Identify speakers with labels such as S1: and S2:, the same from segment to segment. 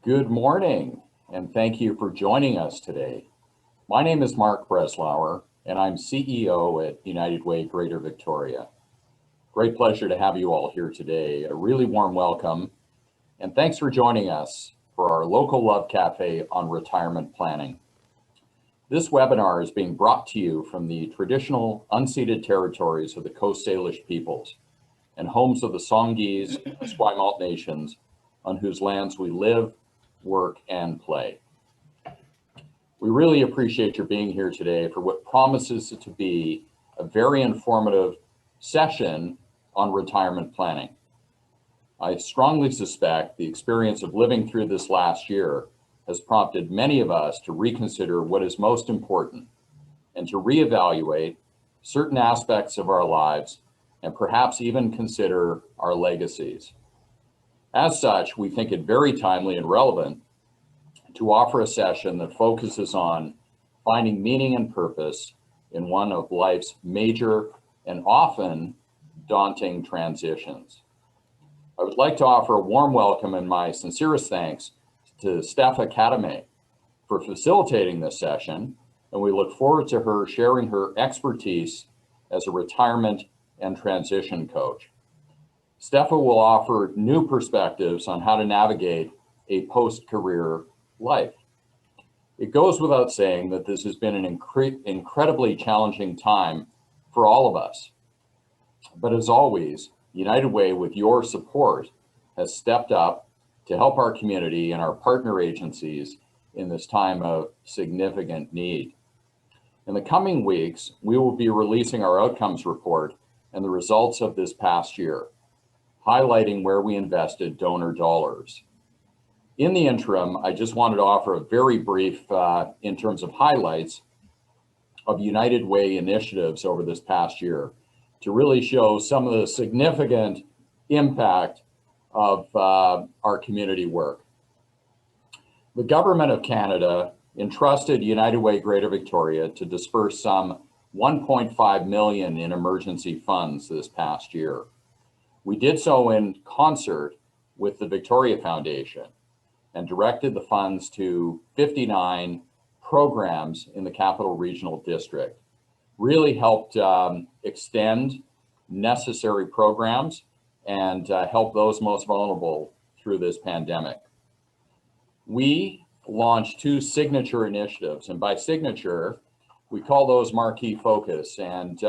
S1: Good morning, and thank you for joining us today. My name is Mark Breslauer, and I'm CEO at United Way Greater Victoria. Great pleasure to have you all here today. A really warm welcome, and thanks for joining us for our local Love Cafe on retirement planning. This webinar is being brought to you from the traditional unceded territories of the Coast Salish peoples and homes of the Songhees and Esquimalt nations on whose lands we live, work, and play. We really appreciate your being here today for what promises to be a very informative session on retirement planning. I strongly suspect the experience of living through this last year has prompted many of us to reconsider what is most important and to reevaluate certain aspects of our lives and perhaps even consider our legacies. As such, we think it very timely and relevant to offer a session that focuses on finding meaning and purpose in one of life's major and often daunting transitions. I would like to offer a warm welcome and my sincerest thanks to Steffa Katame for facilitating this session, and we look forward to her sharing her expertise as a retirement and transition coach. Steffa will offer new perspectives on how to navigate a post-career life. It goes without saying that this has been an incredibly challenging time for all of us. But as always, United Way, with your support, has stepped up to help our community and our partner agencies in this time of significant need. In the coming weeks, we will be releasing our outcomes report and the results of this past year, highlighting where we invested donor dollars. In the interim, I just wanted to offer a very brief, in terms of highlights of United Way initiatives over this past year to really show some of the significant impact of our community work. The Government of Canada entrusted United Way Greater Victoria to disperse some 1.5 million in emergency funds this past year. We did so in concert with the Victoria Foundation and directed the funds to 59 programs in the Capital Regional District. Really helped extend necessary programs and help those most vulnerable through this pandemic. We launched 2 signature initiatives, and by signature, we call those marquee focus. And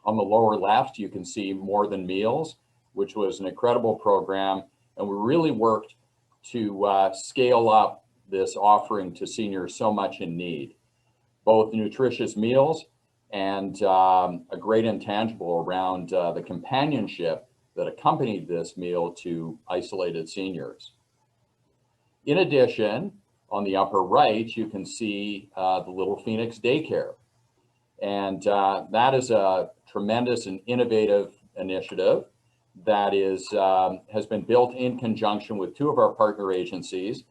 S1: on the lower left, you can see More Than Meals, which was an incredible program. And we really worked to scale up this offering to seniors so much in need, both nutritious meals and a great intangible around the companionship that accompanied this meal to isolated seniors. In addition, on the upper right, you can see the Little Phoenix Daycare. And that is a tremendous and innovative initiative that has been built in conjunction with 2 of our partner agencies,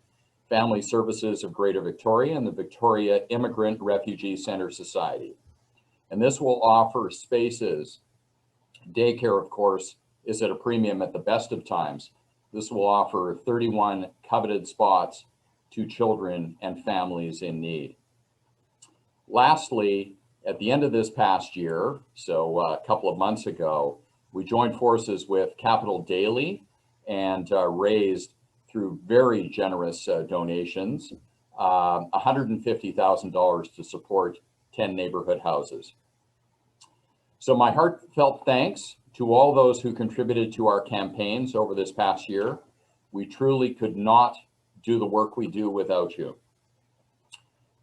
S1: Family Services of Greater Victoria and the Victoria Immigrant Refugee Center Society. And this will offer spaces. Daycare, of course, is at a premium at the best of times. This will offer 31 coveted spots to children and families in need. Lastly, at the end of this past year, so a couple of months ago, we joined forces with Capital Daily and raised, through very generous donations, $150,000 to support 10 neighborhood houses. So my heartfelt thanks to all those who contributed to our campaigns over this past year. We truly could not do the work we do without you.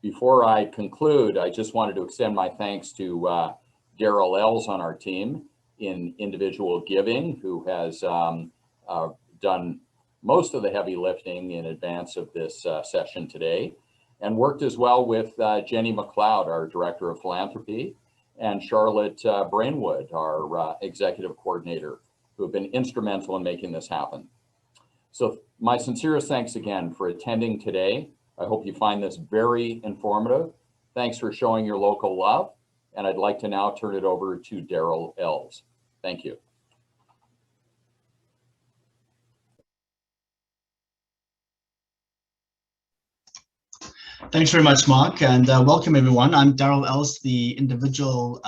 S1: Before I conclude, I just wanted to extend my thanks to Daryl Ells on our team in individual giving, who has done most of the heavy lifting in advance of this session today, and worked as well with Jenny McLeod, our Director of Philanthropy, and Charlotte Brainwood, our Executive Coordinator, who have been instrumental in making this happen. So my sincerest thanks again for attending today. I hope you find this very informative. Thanks for showing your local love. And I'd like to now turn it over to Daryl Ells. Thank you.
S2: Thanks very much, Mark, and welcome everyone. I'm Daryl Else, the individual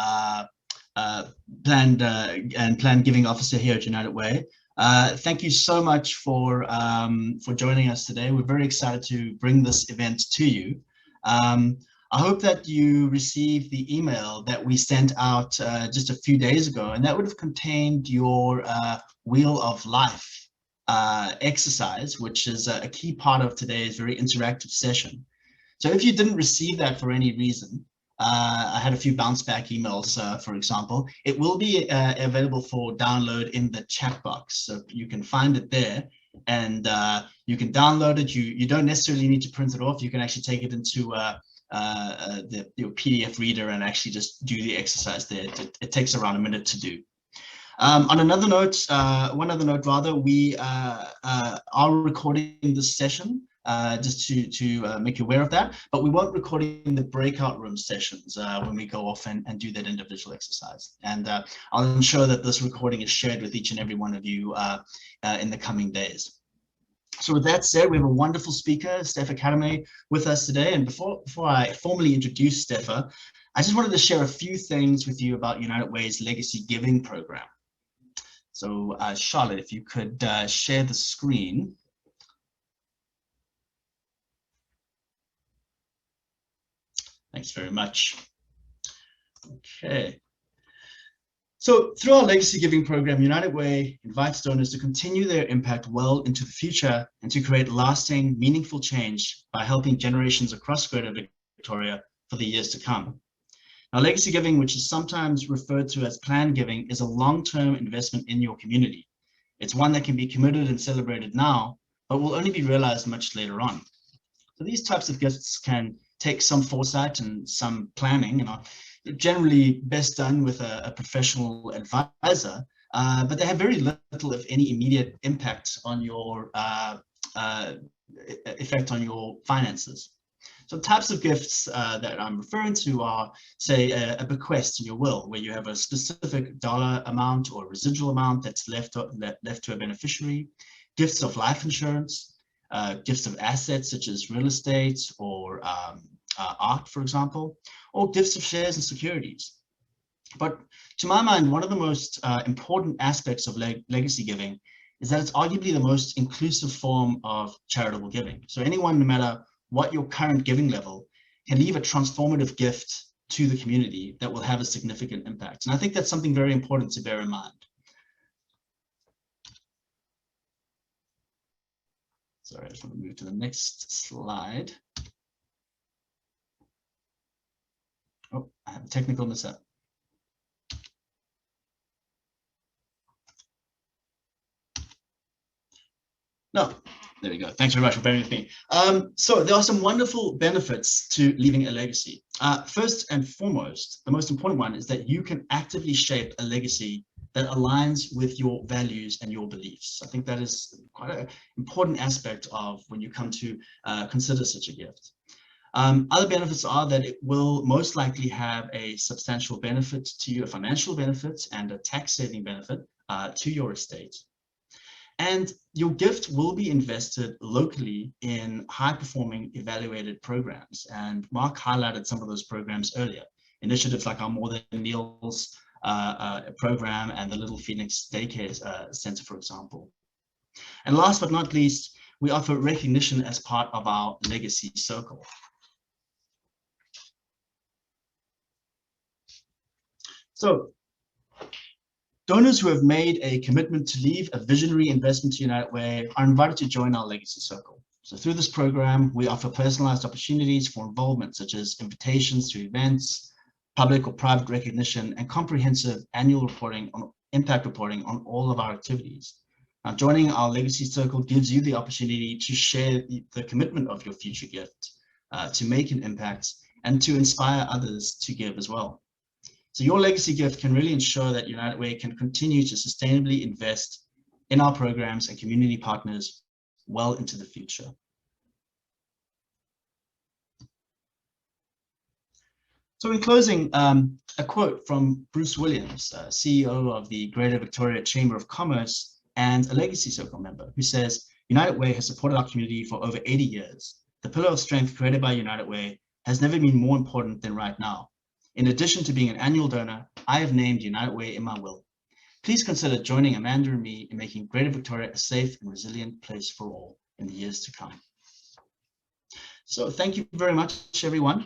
S2: planned giving officer here at United Way. Thank you so much for joining us today. We're very excited to bring this event to you. I hope that you received the email that we sent out just a few days ago, and that would have contained your Wheel of Life exercise, which is a key part of today's very interactive session. So if you didn't receive that for any reason, I had a few bounce back emails, for example, it will be available for download in the chat box. So you can find it there and you can download it. You don't necessarily need to print it off. You can actually take it into your PDF reader and actually just do the exercise there. It takes around a minute to do. On another note, one other note rather, we are recording this session just to make you aware of that, but we won't record in the breakout room sessions when we go off and do that individual exercise. And I'll ensure that this recording is shared with each and every one of you in the coming days. So with that said, we have a wonderful speaker, Steffa Academy, with us today. And before I formally introduce Steffa, I just wanted to share a few things with you about United Way's Legacy Giving program. So Charlotte, if you could share the screen. Thanks very much. Okay. So through our Legacy Giving program, United Way invites donors to continue their impact well into the future and to create lasting, meaningful change by helping generations across Greater Victoria for the years to come. Now, Legacy Giving, which is sometimes referred to as planned giving, is a long-term investment in your community. It's one that can be committed and celebrated now, but will only be realized much later on. So these types of gifts can take some foresight and some planning, and are generally best done with a professional advisor, but they have very little, if any, immediate impact on your effect on your finances. So types of gifts that I'm referring to are, say, a bequest in your will, where you have a specific dollar amount or residual amount that's left to a beneficiary, gifts of life insurance, gifts of assets such as real estate or art, for example, or gifts of shares and securities. But to my mind, one of the most important aspects of legacy giving is that it's arguably the most inclusive form of charitable giving. So anyone, no matter what your current giving level, can leave a transformative gift to the community that will have a significant impact. And I think that's something very important to bear in mind. Sorry, I just want to move to the next slide. Oh, I have a technical mishap. No, there we go. Thanks very much for bearing with me. So there are some wonderful benefits to leaving a legacy. First and foremost, the most important one is that you can actively shape a legacy that aligns with your values and your beliefs. I think that is quite an important aspect of when you come to consider such a gift. Other benefits are that it will most likely have a substantial benefit to you, a financial benefit and a tax saving benefit to your estate. And your gift will be invested locally in high-performing evaluated programs. And Mark highlighted some of those programs earlier. Initiatives like our More Than Meals program and the Little Phoenix Daycare Center, for example. And last but not least, we offer recognition as part of our Legacy Circle. So, donors who have made a commitment to leave a visionary investment to United Way are invited to join our Legacy Circle. So through this program, we offer personalized opportunities for involvement, such as invitations to events, public or private recognition, and comprehensive annual reporting on impact reporting on all of our activities. Now, joining our Legacy Circle gives you the opportunity to share the commitment of your future gift, to make an impact, and to inspire others to give as well. So your legacy gift can really ensure that United Way can continue to sustainably invest in our programs and community partners well into the future. So in closing, a quote from Bruce Williams, CEO of the Greater Victoria Chamber of Commerce and a Legacy Circle member, who says, "United Way has supported our community for over 80 years. the pillar of strength created by United Way, has never been more important than right now. In addition to being an annual donor, I have named United Way in my will. Please consider joining Amanda and me in making Greater Victoria a safe and resilient place for all in the years to come. So thank you very much, everyone.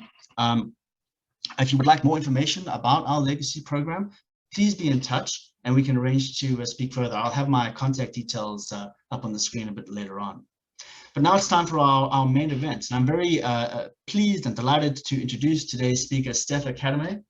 S2: If you would like more information about our legacy program, please be in touch and we can arrange to speak further. I'll have my contact details up on the screen a bit later on. But now it's time for our main event. And I'm very pleased and delighted to introduce today's speaker, Steffa Kadame.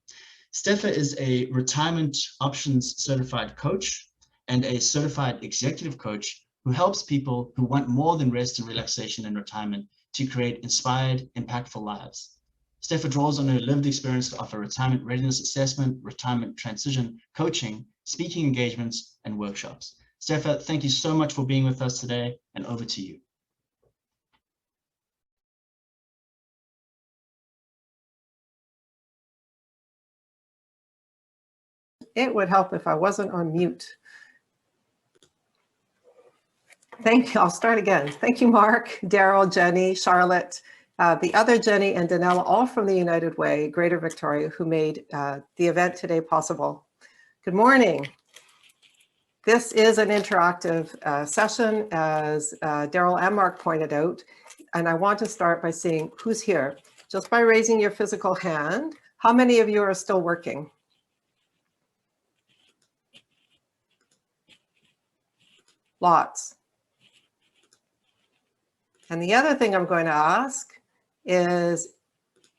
S2: Steffa is a retirement options certified coach and a certified executive coach who helps people who want more than rest and relaxation in retirement to create inspired, impactful lives. Steffa draws on her lived experience to offer retirement readiness assessment, retirement transition, coaching, speaking engagements, and workshops. Steffa, thank you so much for being with us today, and over to you.
S3: It would help if I wasn't on mute. Thank you. I'll start again. Thank you, Mark, Daryl, Jenny, Charlotte, the other Jenny and Danella, all from the United Way, Greater Victoria, who made the event today possible. Good morning. This is an interactive session, as Daryl and Mark pointed out, and I want to start by seeing who's here. Just by raising your physical hand, how many of you are still working? Lots. And the other thing I'm going to ask is,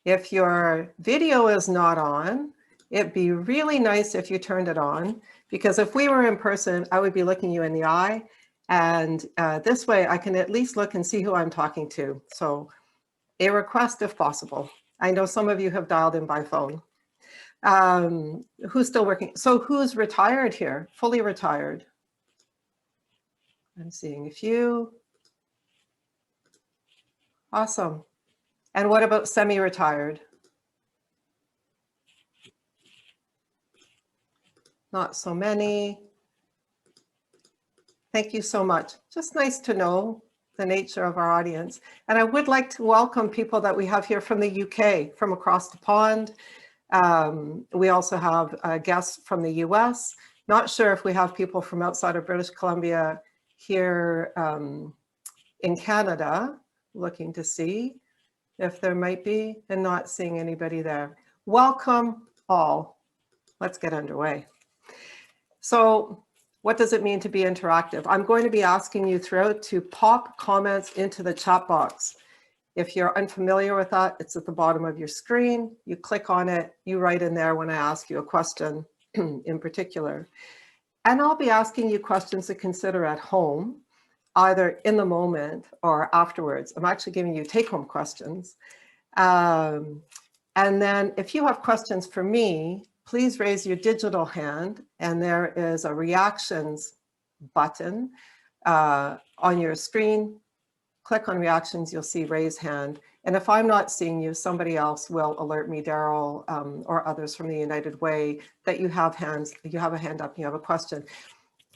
S3: if your video is not on, it'd be really nice if you turned it on, because if we were in person, I would be looking you in the eye, and this way I can at least look and see who I'm talking to. So a request if possible. I know some of you have dialed in by phone. Who's still working? So who's retired here? Fully retired? I'm seeing a few. Awesome. And what about semi-retired? Not so many. Thank you so much. Just nice to know the nature of our audience. And I would like to welcome people that we have here from the UK, from across the pond. We also have guests from the US. Not sure if we have people from outside of British Columbia here in Canada, looking to see if there might be, and not seeing anybody there. Welcome all. Let's get underway. So what does it mean to be interactive? I'm going to be asking you throughout to pop comments into the chat box. If you're unfamiliar with that, it's at the bottom of your screen. You click on it, you write in there when I ask you a question in particular. And I'll be asking you questions to consider at home, either in the moment or afterwards. I'm actually giving you take-home questions. And then if you have questions for me, please raise your digital hand, and there is a reactions button on your screen. Click on reactions, you'll see raise hand. And if I'm not seeing you, somebody else will alert me, Daryl or others from the United Way, that you have hands, you have a hand up, you have a question.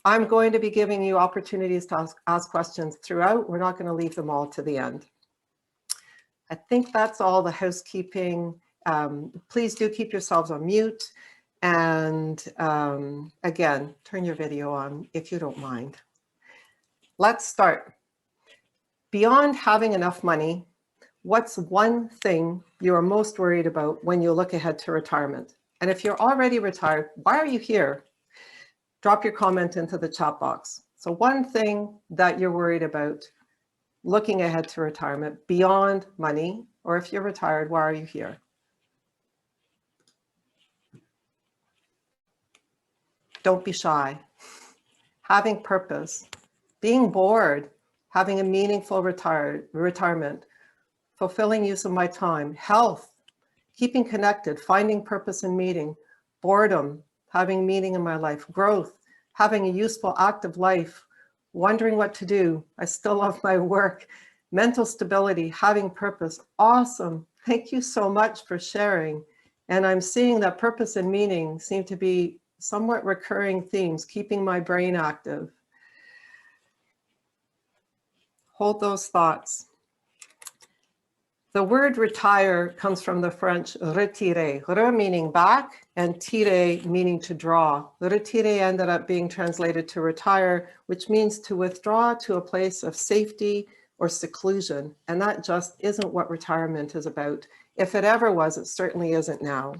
S3: I'm going to be giving you opportunities to ask questions throughout. We're not going to leave them all to the end. I think that's all the housekeeping. Please do keep yourselves on mute. And again, turn your video on if you don't mind. Let's start. Beyond having enough money, what's one thing you are most worried about when you look ahead to retirement? And if you're already retired, why are you here? Drop your comment into the chat box. So one thing that you're worried about looking ahead to retirement beyond money, or if you're retired, why are you here? Don't be shy. Having purpose, being bored, having a meaningful retirement, fulfilling use of my time, health, keeping connected, finding purpose in meeting, boredom, having meaning in my life, growth, having a useful, active life, wondering what to do. I still love my work, mental stability, having purpose. Awesome. Thank you so much for sharing. And I'm seeing that purpose and meaning seem to be somewhat recurring themes, keeping my brain active. Hold those thoughts. The word retire comes from the French retirer, re meaning back and tirer meaning to draw. Retirer ended up being translated to retire, which means to withdraw to a place of safety or seclusion. And that just isn't what retirement is about. If it ever was, it certainly isn't now.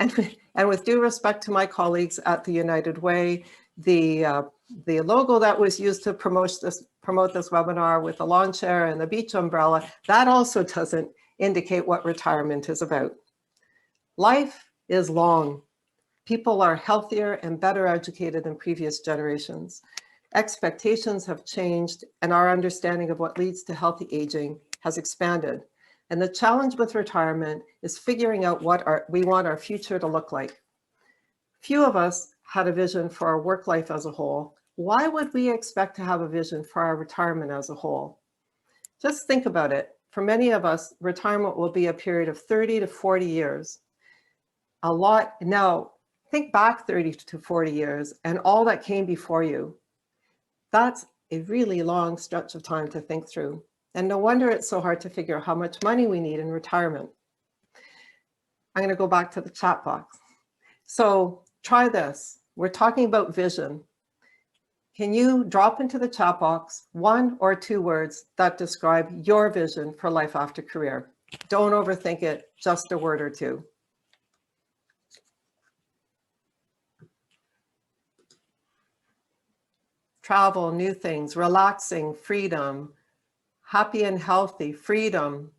S3: And with due respect to my colleagues at the United Way, the logo that was used to promote this webinar with the lawn chair and the beach umbrella, that also doesn't indicate what retirement is about. Life is long. People are healthier and better educated than previous generations. Expectations have changed, and our understanding of what leads to healthy aging has expanded. And the challenge with retirement is figuring out what we want our future to look like. Few of us had a vision for our work life as a whole. Why would we expect to have a vision for our retirement as a whole? Just think about it. For many of us, retirement will be a period of 30 to 40 years. A lot. Now, think back 30 to 40 years and all that came before you. That's a really long stretch of time to think through. And no wonder it's so hard to figure out how much money we need in retirement. I'm going to go back to the chat box. So try this. We're talking about vision. Can you drop into the chat box 1 or 2 words that describe your vision for life after career? Don't overthink it, just a word or 2. Travel, new things, relaxing, freedom, happy and healthy, freedom,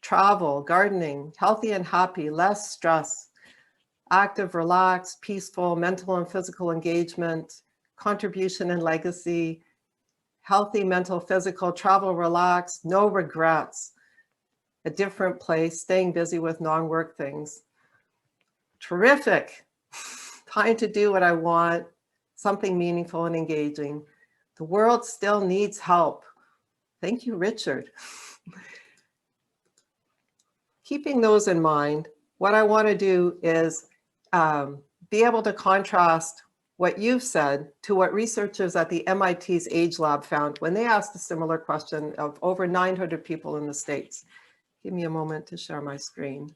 S3: travel, gardening, healthy and happy, less stress, active, relaxed, peaceful, mental and physical engagement, contribution and legacy, healthy, mental, physical, travel, relaxed, no regrets, a different place, staying busy with non-work things. Terrific. Time to do what I want, something meaningful and engaging. The world still needs help. Thank you, Richard. Keeping those in mind, what I want to do is be able to contrast what you've said to what researchers at the MIT's Age Lab found when they asked a similar question of over 900 people in the States. Give me a moment to share my screen.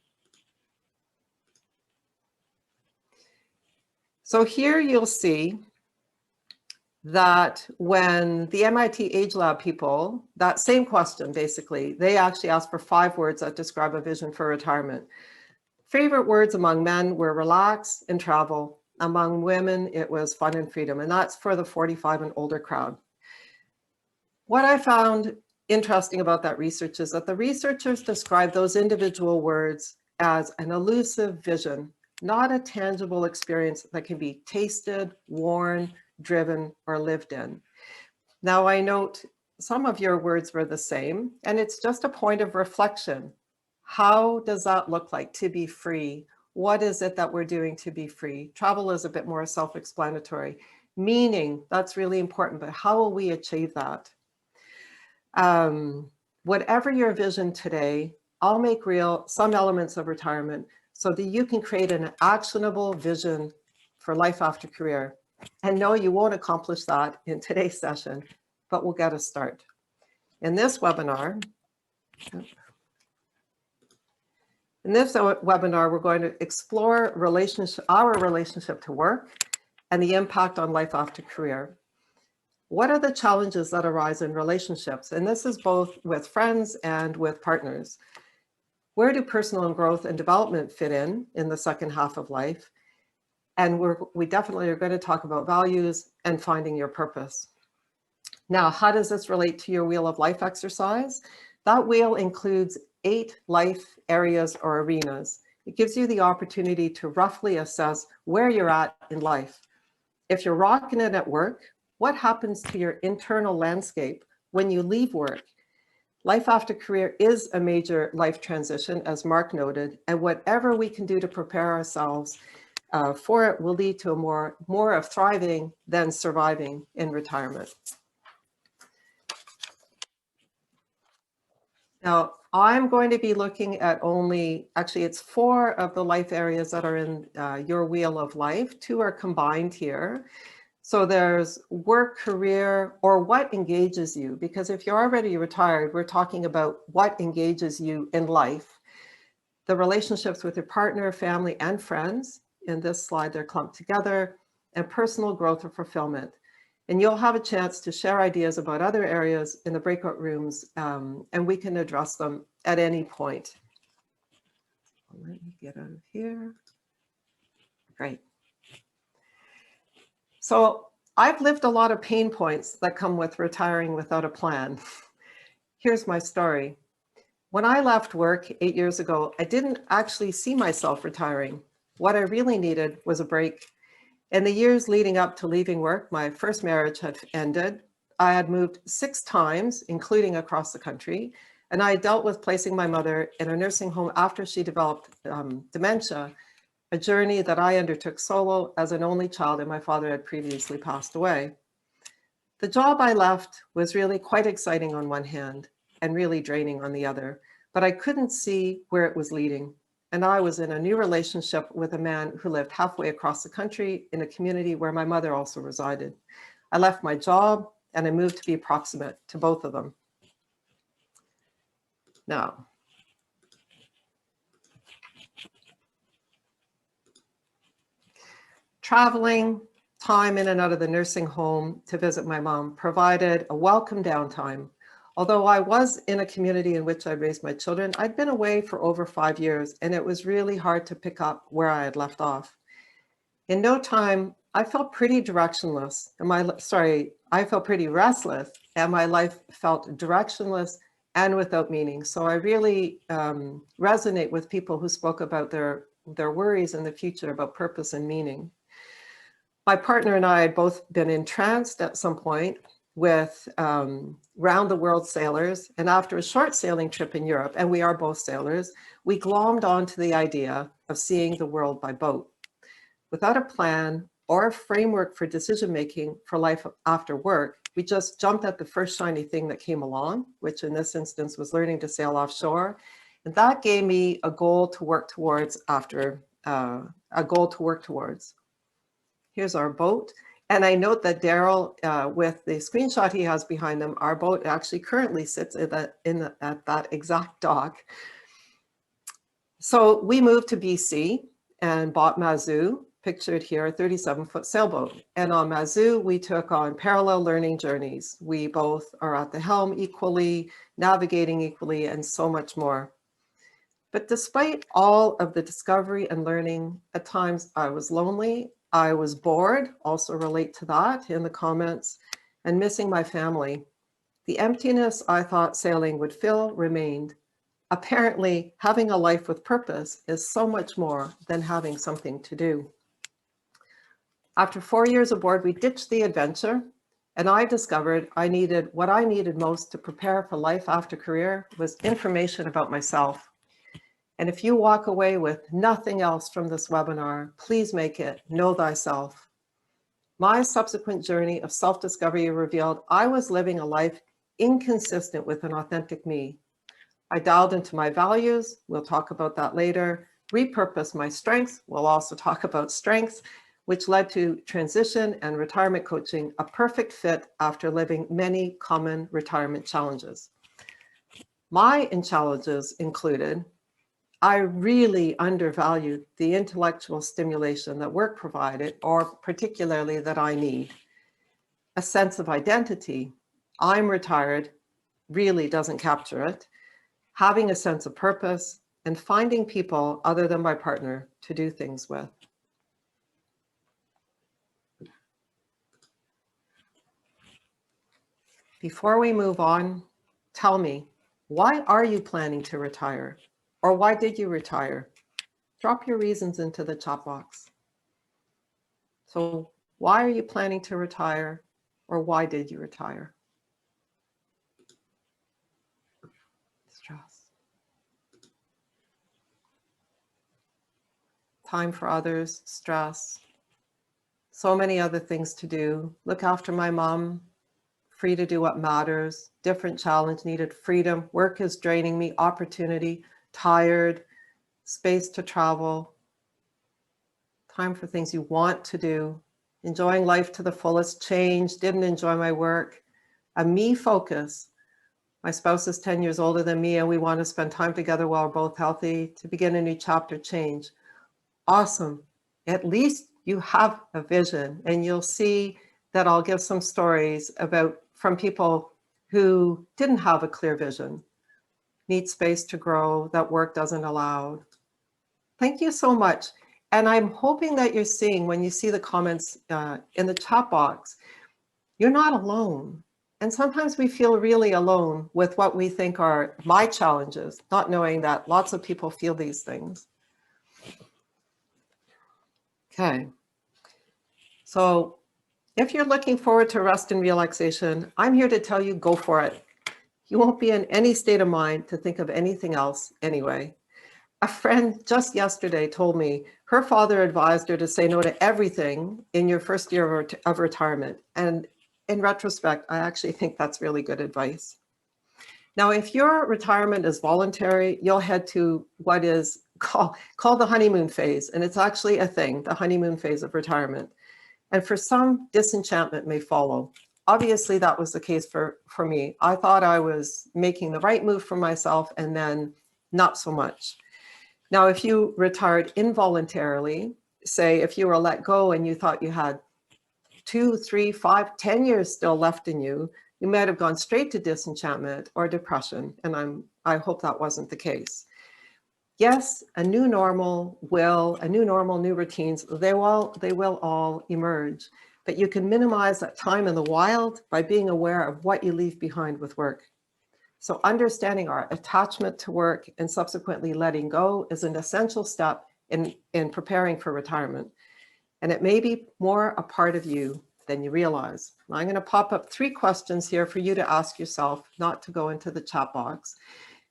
S3: So here you'll see that when the MIT Age Lab people, that same question, basically, they actually asked for 5 words that describe a vision for retirement. Favorite words among men were relax and travel. Among women, it was fun and freedom, and that's for the 45 and older crowd. What I found interesting about that research is that the researchers described those individual words as an elusive vision, not a tangible experience that can be tasted, worn, driven, or lived in. Now I note some of your words were the same, and it's just a point of reflection. How does that look like to be free? What is it that we're doing to be free? Travel is a bit more self-explanatory. Meaning, that's really important, but how will we achieve that? Whatever your vision today, I'll make real some elements of retirement so that you can create an actionable vision for life after career. And no, you won't accomplish that in today's session, but we'll get a start. In this webinar, we're going to explore our relationship to work and the impact on life after career. What are the challenges that arise in relationships? And this is both with friends and with partners. Where do personal growth and development fit in the second half of life? And we definitely are going to talk about values and finding your purpose. Now, how does this relate to your Wheel of Life exercise? That wheel includes 8 life areas or arenas. It gives you the opportunity to roughly assess where you're at in life. If you're rocking it at work, what happens to your internal landscape when you leave work? Life after career is a major life transition, as Mark noted, and whatever we can do to prepare ourselves for it will lead to a more of thriving than surviving in retirement. Now, I'm going to be looking at actually it's 4 of the life areas that are in your Wheel of Life. 2 are combined here. So there's work, career, or what engages you, because if you're already retired, we're talking about what engages you in life. The relationships with your partner, family, and friends. In this slide, they're clumped together, and personal growth or fulfillment. And you'll have a chance to share ideas about other areas in the breakout rooms, and we can address them at any point. Let me get out of here. Great. So I've lived a lot of pain points that come with retiring without a plan. Here's my story. When I left work 8 years ago, I didn't actually see myself retiring. What I really needed was a break. In the years leading up to leaving work, my first marriage had ended. I had moved 6 times, including across the country, and I dealt with placing my mother in a nursing home after she developed dementia, a journey that I undertook solo as an only child, and my father had previously passed away. The job I left was really quite exciting on one hand and really draining on the other, but I couldn't see where it was leading. And I was in a new relationship with a man who lived halfway across the country in a community where my mother also resided. I left my job and I moved to be proximate to both of them. Now, traveling, time in and out of the nursing home to visit my mom provided a welcome downtime. Although I was in a community in which I raised my children, I'd been away for over 5 years, and it was really hard to pick up where I had left off. In no time, I felt pretty directionless. I felt pretty restless, and my life felt directionless and without meaning. So I really resonate with people who spoke about their worries in the future about purpose and meaning. My partner and I had both been entranced at some point with round the world sailors. And after a short sailing trip in Europe, and we are both sailors, we glommed onto the idea of seeing the world by boat. Without a plan or a framework for decision-making for life after work, we just jumped at the first shiny thing that came along, which in this instance was learning to sail offshore. And that gave me a goal to work towards Here's our boat. And I note that Daryl, with the screenshot he has behind them, our boat actually currently sits at that exact dock. So we moved to BC and bought Mazoo, pictured here, a 37-foot sailboat. And on Mazoo, we took on parallel learning journeys. We both are at the helm equally, navigating equally, and so much more. But despite all of the discovery and learning, at times I was lonely. I was bored, also relate to that in the comments, and missing my family. The emptiness I thought sailing would fill remained. Apparently, having a life with purpose is so much more than having something to do. After 4 years aboard, we ditched the adventure, and I discovered what I needed most to prepare for life after career was information about myself. And if you walk away with nothing else from this webinar, please make it Know Thyself. My subsequent journey of self-discovery revealed I was living a life inconsistent with an authentic me. I dialed into my values, we'll talk about that later, repurposed my strengths, we'll also talk about strengths, which led to transition and retirement coaching, a perfect fit after living many common retirement challenges. My challenges included I really undervalued the intellectual stimulation that work provided, or particularly that I need. A sense of identity. I'm retired really doesn't capture it. Having a sense of purpose and finding people other than my partner to do things with. Before we move on, tell me, why are you planning to retire? Or why did you retire? Drop your reasons into the chat box. So why are you planning to retire? Or why did you retire? Stress. Time for others, stress. So many other things to do. Look after my mom. Free to do what matters. Different challenge, needed freedom. Work is draining me. Opportunity. Tired. Space to travel. Time for things you want to do enjoying life to the fullest, changed, didn't enjoy my work, a me focus. My spouse is 10 years older than me and we want to spend time together while we're both healthy to begin a new chapter, change. Awesome. At least you have a vision, and you'll see that I'll give some stories from people who didn't have a clear vision, need space to grow that work doesn't allow. Thank you so much. And I'm hoping that you're seeing, when you see the comments in the chat box, you're not alone. And sometimes we feel really alone with what we think are my challenges, not knowing that lots of people feel these things. Okay. So if you're looking forward to rest and relaxation, I'm here to tell you, go for it. You won't be in any state of mind to think of anything else anyway. A friend just yesterday told me her father advised her to say no to everything in your first year of retirement. And in retrospect, I actually think that's really good advice. Now, if your retirement is voluntary, you'll head to what is called the honeymoon phase. And it's actually a thing, the honeymoon phase of retirement. And for some, disenchantment may follow. Obviously, that was the case for me. I thought I was making the right move for myself, and then not so much. Now, if you retired involuntarily, say if you were let go and you thought you had 2, 3, 5, 10 years still left in you, you might have gone straight to disenchantment or depression. And I hope that wasn't the case. Yes, a new normal, new routines, they will all emerge, but you can minimize that time in the wild by being aware of what you leave behind with work. So understanding our attachment to work and subsequently letting go is an essential step in preparing for retirement. And it may be more a part of you than you realize. I'm going to pop up 3 questions here for you to ask yourself, not to go into the chat box.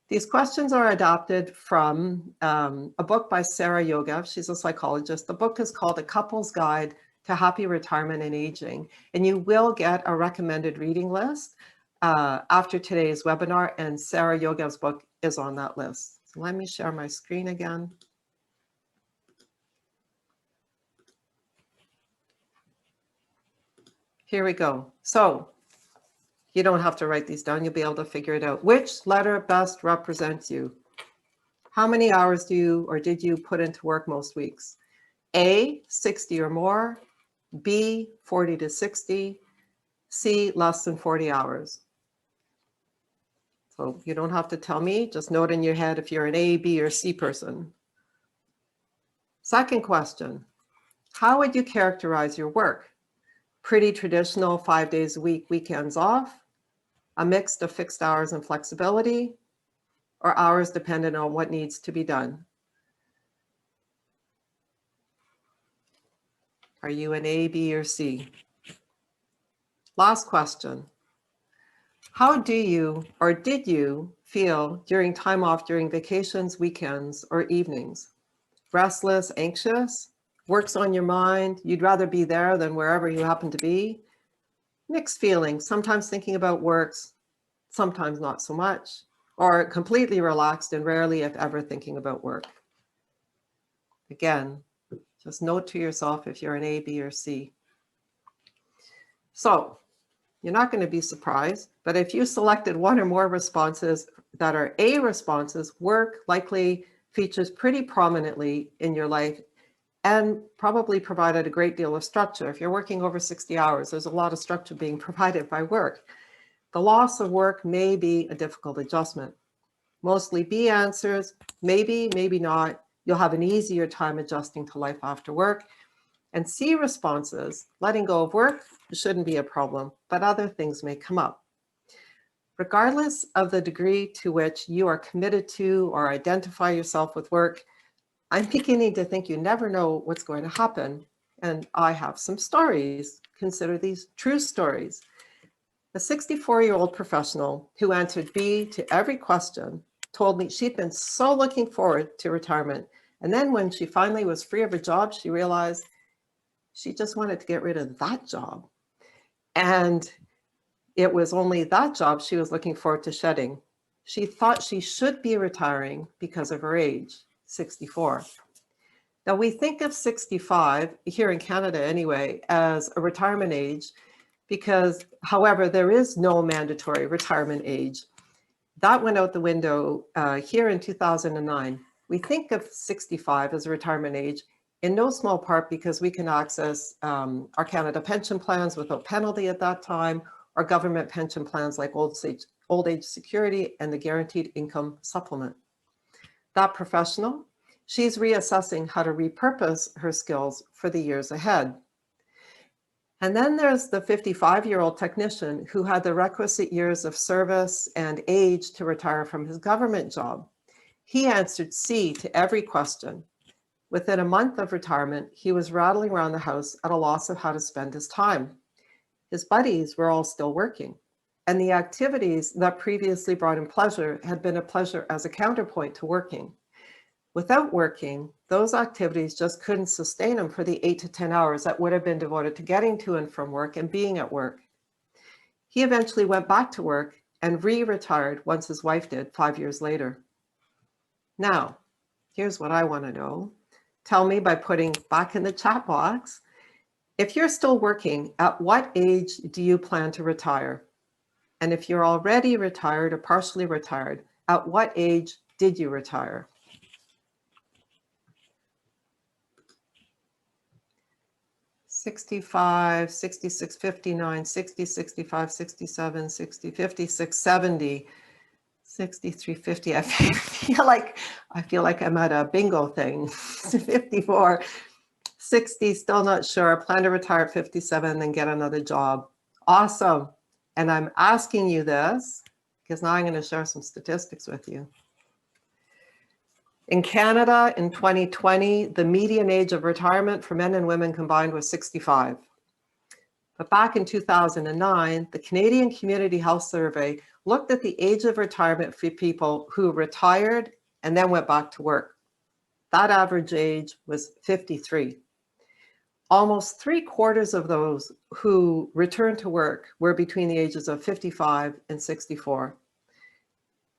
S3: These questions are adapted from a book by Sarah Yogev. She's a psychologist. The book is called A Couple's Guide to Happy Retirement and Aging. And you will get a recommended reading list after today's webinar, and Sarah Yogev's book is on that list. So let me share my screen again. Here we go. So you don't have to write these down. You'll be able to figure it out. Which letter best represents you? How many hours do you or did you put into work most weeks? A, 60 or more. B, 40 to 60. C, less than 40 hours. So you don't have to tell me. Just note in your head if you're an A, B, or C person. Second question. How would you characterize your work? Pretty traditional 5 days a week, weekends off, a mix of fixed hours and flexibility, or hours dependent on what needs to be done? Are you an A, B, or C? Last question. How do you or did you feel during time off during vacations, weekends, or evenings? Restless, anxious? Works on your mind? You'd rather be there than wherever you happen to be? Mixed feelings, sometimes thinking about works, sometimes not so much, or completely relaxed and rarely, if ever, thinking about work. Again, just note to yourself if you're an A, B, or C. So you're not going to be surprised, but if you selected one or more responses that are A responses, work likely features pretty prominently in your life and probably provided a great deal of structure. If you're working over 60 hours, there's a lot of structure being provided by work. The loss of work may be a difficult adjustment. Mostly B answers, maybe, maybe not. You'll have an easier time adjusting to life after work. And C responses, letting go of work shouldn't be a problem, but other things may come up. Regardless of the degree to which you are committed to or identify yourself with work, I'm beginning to think you never know what's going to happen. And I have some stories. Consider these true stories. A 64-year-old professional who answered B to every question told me she'd been so looking forward to retirement. And then when she finally was free of a job, she realized she just wanted to get rid of that job. And it was only that job she was looking forward to shedding. She thought she should be retiring because of her age, 64. Now we think of 65, here in Canada anyway, as a retirement age because, however, there is no mandatory retirement age. That went out the window here in 2009. We think of 65 as a retirement age in no small part because we can access our Canada pension plans without penalty at that time, or government pension plans like old age security and the guaranteed income supplement. That professional, she's reassessing how to repurpose her skills for the years ahead. And then there's the 55-year-old technician who had the requisite years of service and age to retire from his government job. He answered C to every question. Within a month of retirement, he was rattling around the house at a loss of how to spend his time. His buddies were all still working, and the activities that previously brought him pleasure had been a pleasure as a counterpoint to working. Without working, those activities just couldn't sustain him for the 8 to 10 hours that would have been devoted to getting to and from work and being at work. He eventually went back to work and re-retired once his wife did 5 years later. Now, here's what I want to know. Tell me by putting back in the chat box, if you're still working, at what age do you plan to retire? And if you're already retired or partially retired, at what age did you retire? '65, 66, 59, 60, 65, 67, 60, 56, 70, 63, 50. I feel like I'm at a bingo thing. 54, 60, still not sure. Plan to retire at 57, then get another job. Awesome. And I'm asking you this because now I'm going to share some statistics with you. In Canada, in 2020, the median age of retirement for men and women combined was 65. But back in 2009, the Canadian Community Health Survey looked at the age of retirement for people who retired and then went back to work. That average age was 53. Almost 3/4 of those who returned to work were between the ages of 55 and 64.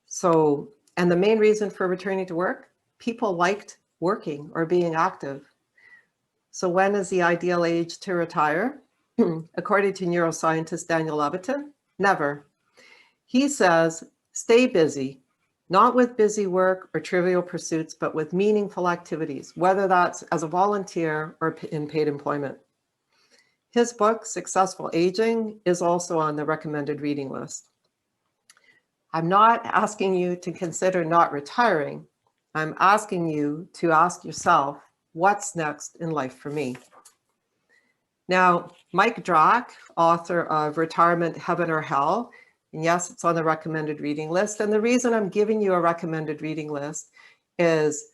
S3: So, and the main reason for returning to work, people liked working or being active. So when is the ideal age to retire? According to neuroscientist Daniel Levitin, never. He says, stay busy, not with busy work or trivial pursuits, but with meaningful activities, whether that's as a volunteer or in paid employment. His book, Successful Aging, is also on the recommended reading list. I'm not asking you to consider not retiring. I'm asking you to ask yourself, what's next in life for me? Now, Mike Drack, author of Retirement, Heaven or Hell, and yes, it's on the recommended reading list. And the reason I'm giving you a recommended reading list is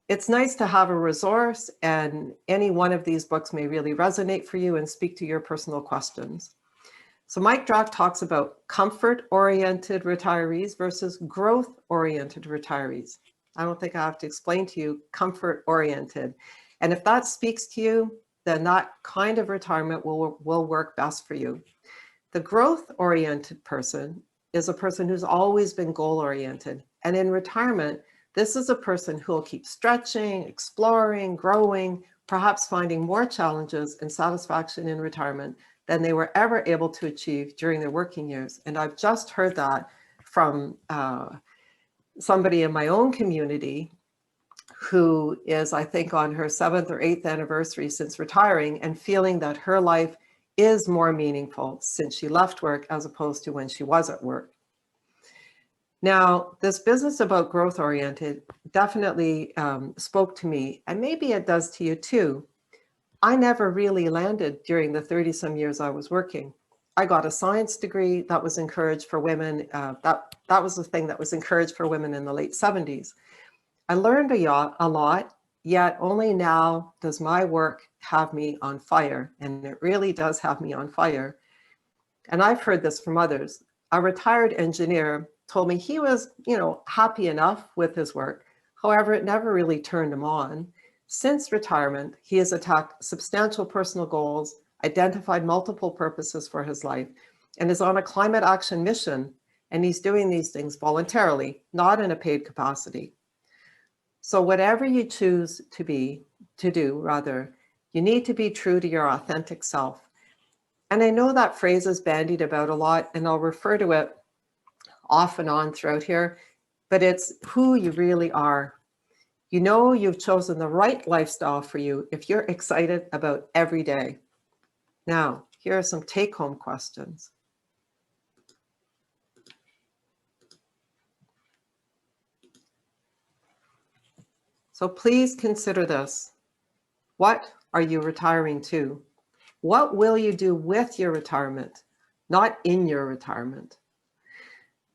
S3: it's nice to have a resource, and any one of these books may really resonate for you and speak to your personal questions. So Mike Drack talks about comfort-oriented retirees versus growth-oriented retirees. I don't think I have to explain to you comfort-oriented. And if that speaks to you, then that kind of retirement will work best for you. The growth-oriented person is a person who's always been goal-oriented. And in retirement, this is a person who will keep stretching, exploring, growing, perhaps finding more challenges and satisfaction in retirement than they were ever able to achieve during their working years. And I've just heard that from somebody in my own community who is, I think, on her 7th or 8th anniversary since retiring and feeling that her life is more meaningful since she left work as opposed to when she was at work. Now, this business about growth-oriented definitely spoke to me, and maybe it does to you too. I never really landed during the 30-some years I was working. I got a science degree that was encouraged for women. That was the thing that was encouraged for women in the late 70s. I learned a lot, yet only now does my work have me on fire, and it really does have me on fire. And I've heard this from others. A retired engineer told me he was, happy enough with his work. However, it never really turned him on. Since retirement, he has attacked substantial personal goals, identified multiple purposes for his life, and is on a climate action mission. And he's doing these things voluntarily, not in a paid capacity. So whatever you choose to do, you need to be true to your authentic self. And I know that phrase is bandied about a lot, and I'll refer to it off and on throughout here, but it's who you really are. You know you've chosen the right lifestyle for you if you're excited about every day. Now, here are some take-home questions. So please consider this. What are you retiring to? What will you do with your retirement, not in your retirement?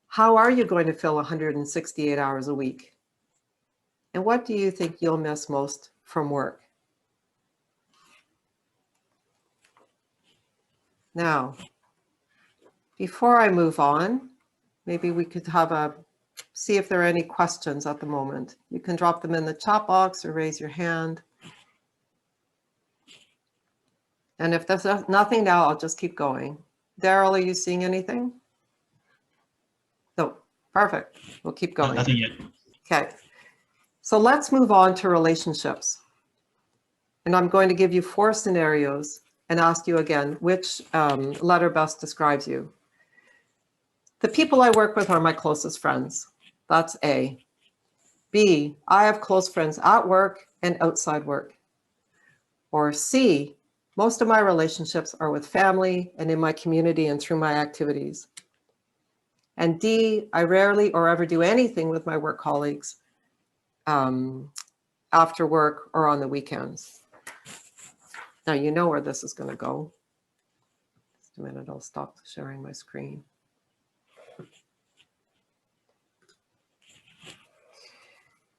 S3: How are you going to fill 168 hours a week? And what do you think you'll miss most from work? Now, before I move on, maybe we could see if there are any questions at the moment. You can drop them in the chat box or raise your hand. And if there's nothing now, I'll just keep going. Daryl, are you seeing anything? No, perfect. We'll keep going.
S2: Nothing yet.
S3: Okay, so let's move on to relationships. And I'm going to give you 4 scenarios and ask you again, which letter best describes you? The people I work with are my closest friends. That's A. B, I have close friends at work and outside work. Or C, most of my relationships are with family and in my community and through my activities. And D, I rarely or ever do anything with my work colleagues after work or on the weekends. Now you know where this is going to go. Just a minute, I'll stop sharing my screen.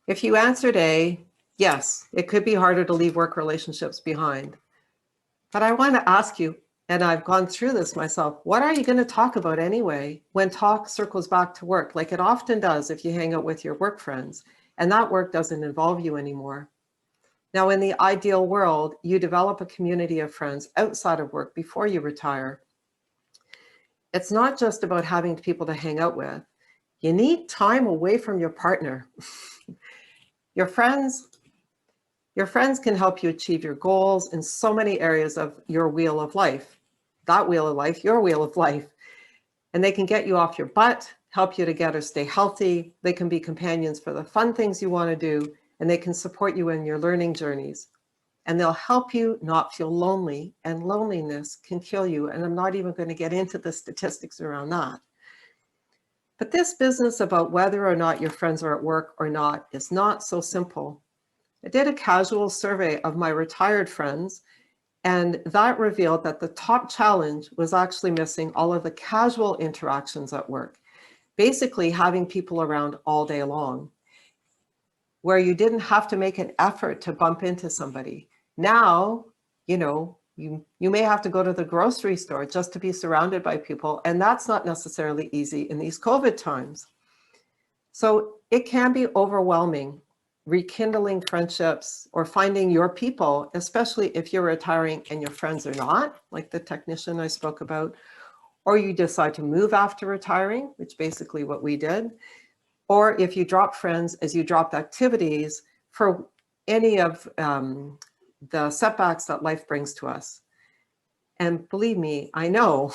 S3: If you answered A, yes, it could be harder to leave work relationships behind. But I want to ask you, and I've gone through this myself, what are you going to talk about anyway when talk circles back to work, like it often does if you hang out with your work friends, and that work doesn't involve you anymore? Now, in the ideal world, you develop a community of friends outside of work before you retire. It's not just about having people to hang out with. You need time away from your partner. Your friends can help you achieve your goals in so many areas of your wheel of life. That wheel of life, your wheel of life. And they can get you off your butt, help you to get or stay healthy. They can be companions for the fun things you want to do, and they can support you in your learning journeys. And they'll help you not feel lonely, and loneliness can kill you. And I'm not even going to get into the statistics around that. But this business about whether or not your friends are at work or not is not so simple. I did a casual survey of my retired friends, and that revealed that the top challenge was actually missing all of the casual interactions at work, basically having people around all day long, where you didn't have to make an effort to bump into somebody. Now, you know, you may have to go to the grocery store just to be surrounded by people, and that's not necessarily easy in these COVID times. So it can be overwhelming rekindling friendships or finding your people, especially if you're retiring and your friends are not, like the technician I spoke about, or you decide to move after retiring, which basically what we did, or if you drop friends as you dropped activities for any of the setbacks that life brings to us. And believe me, I know.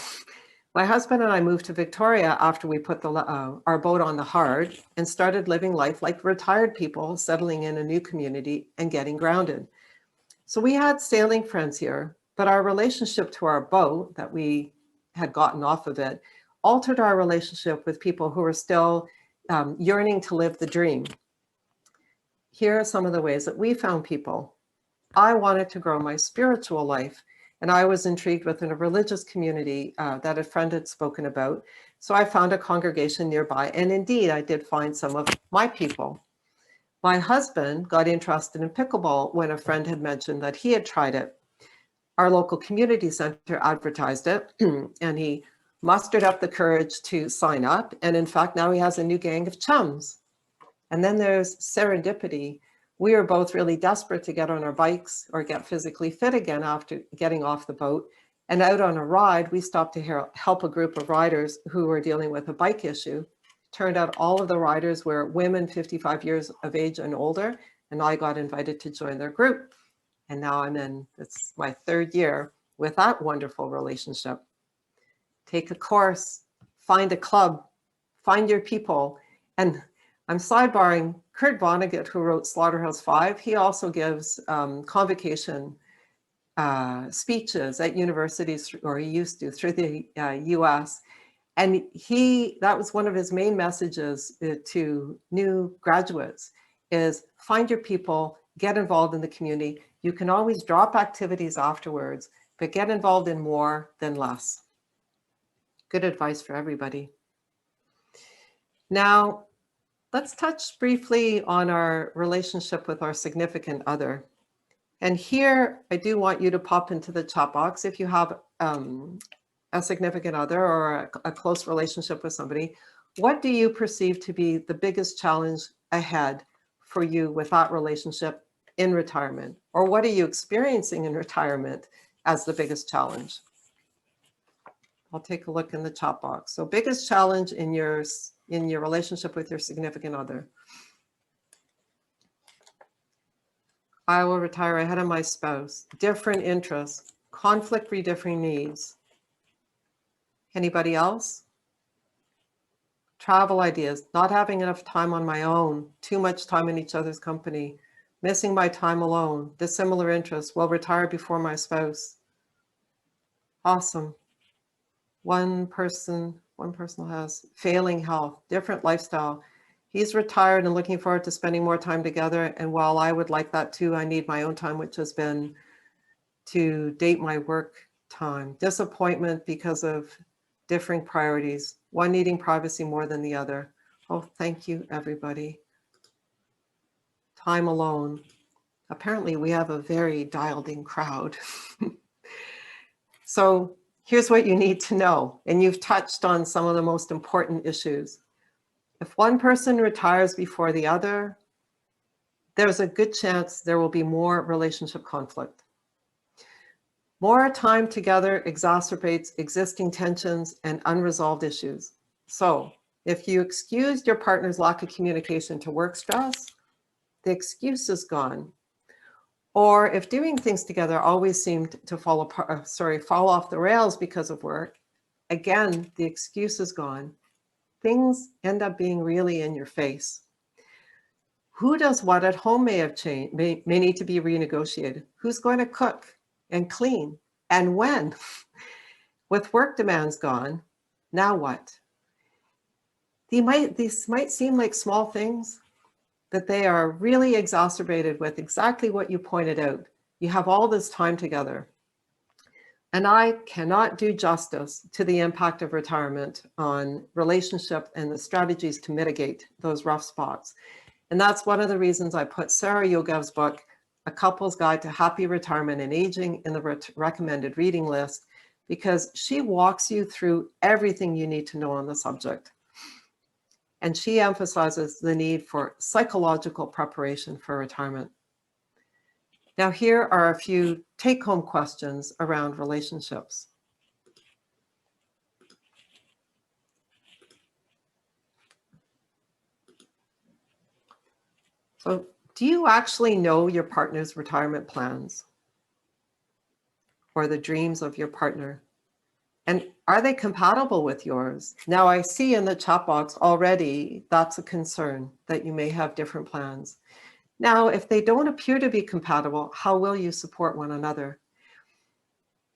S3: My husband and I moved to Victoria after we put our boat on the hard and started living life like retired people, settling in a new community and getting grounded. So we had sailing friends here, but our relationship to our boat that we had gotten off of it altered our relationship with people who were still yearning to live the dream. Here are some of the ways that we found people. I wanted to grow my spiritual life. And I was intrigued with a religious community that a friend had spoken about. So I found a congregation nearby. And indeed, I did find some of my people. My husband got interested in pickleball when a friend had mentioned that he had tried it. Our local community center advertised it, and he mustered up the courage to sign up. And in fact, now he has a new gang of chums. And then there's serendipity. We were both really desperate to get on our bikes or get physically fit again after getting off the boat. And out on a ride, we stopped to help a group of riders who were dealing with a bike issue. Turned out all of the riders were women 55 years of age and older, and I got invited to join their group. And now it's my 3rd year with that wonderful relationship. Take a course, find a club, find your people. And I'm sidebarring Kurt Vonnegut, who wrote Slaughterhouse-Five. He also gives convocation speeches at universities, or he used to, through the US. And that was one of his main messages to new graduates is find your people, get involved in the community. You can always drop activities afterwards, but get involved in more than less. Good advice for everybody. Now, let's touch briefly on our relationship with our significant other. And here, I do want you to pop into the chat box if you have a significant other or a close relationship with somebody. What do you perceive to be the biggest challenge ahead for you with that relationship in retirement? Or what are you experiencing in retirement as the biggest challenge? I'll take a look in the chat box. So biggest challenge in your relationship with your significant other. I will retire ahead of my spouse. Different interests, conflict-free differing needs. Anybody else? Travel ideas, not having enough time on my own, too much time in each other's company, missing my time alone, dissimilar interests, will retire before my spouse. Awesome. One person has failing health, different lifestyle. He's retired and looking forward to spending more time together. And while I would like that too, I need my own time, which has been to date my work time. Disappointment because of differing priorities, one needing privacy more than the other. Oh, thank you, everybody. Time alone. Apparently we have a very dialed in crowd. So here's what you need to know. And you've touched on some of the most important issues. If one person retires before the other, there's a good chance there will be more relationship conflict. More time together exacerbates existing tensions and unresolved issues. So if you excuse your partner's lack of communication to work stress, the excuse is gone. Or if doing things together always seemed to fall off the rails because of work, again, the excuse is gone. Things end up being really in your face. Who does what at home may have changed, may need to be renegotiated. Who's going to cook and clean, and when? With work demands gone, now what? These might seem like small things, but they are really exacerbated with exactly what you pointed out. You have all this time together. And I cannot do justice to the impact of retirement on relationship and the strategies to mitigate those rough spots. And that's one of the reasons I put Sarah Yogev's book, A Couple's Guide to Happy Retirement and Aging, in the recommended reading list, because she walks you through everything you need to know on the subject. And she emphasizes the need for psychological preparation for retirement. Now, here are a few take-home questions around relationships. So, do you actually know your partner's retirement plans or the dreams of your partner? And are they compatible with yours? Now, I see in the chat box already that's a concern, that you may have different plans. Now, if they don't appear to be compatible, how will you support one another?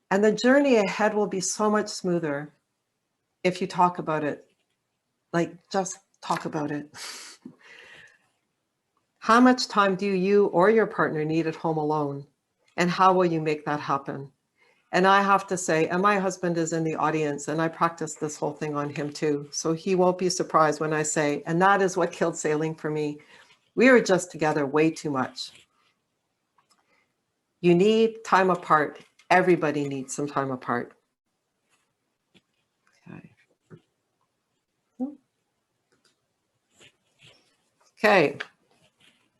S3: And the journey ahead will be so much smoother if you talk about it. Like, just talk about it. How much time do you or your partner need at home alone? And how will you make that happen? And I have to say, and my husband is in the audience, and I practice this whole thing on him too, so he won't be surprised when I say, and that is what killed sailing for me. We were just together way too much. You need time apart. Everybody needs some time apart. Okay.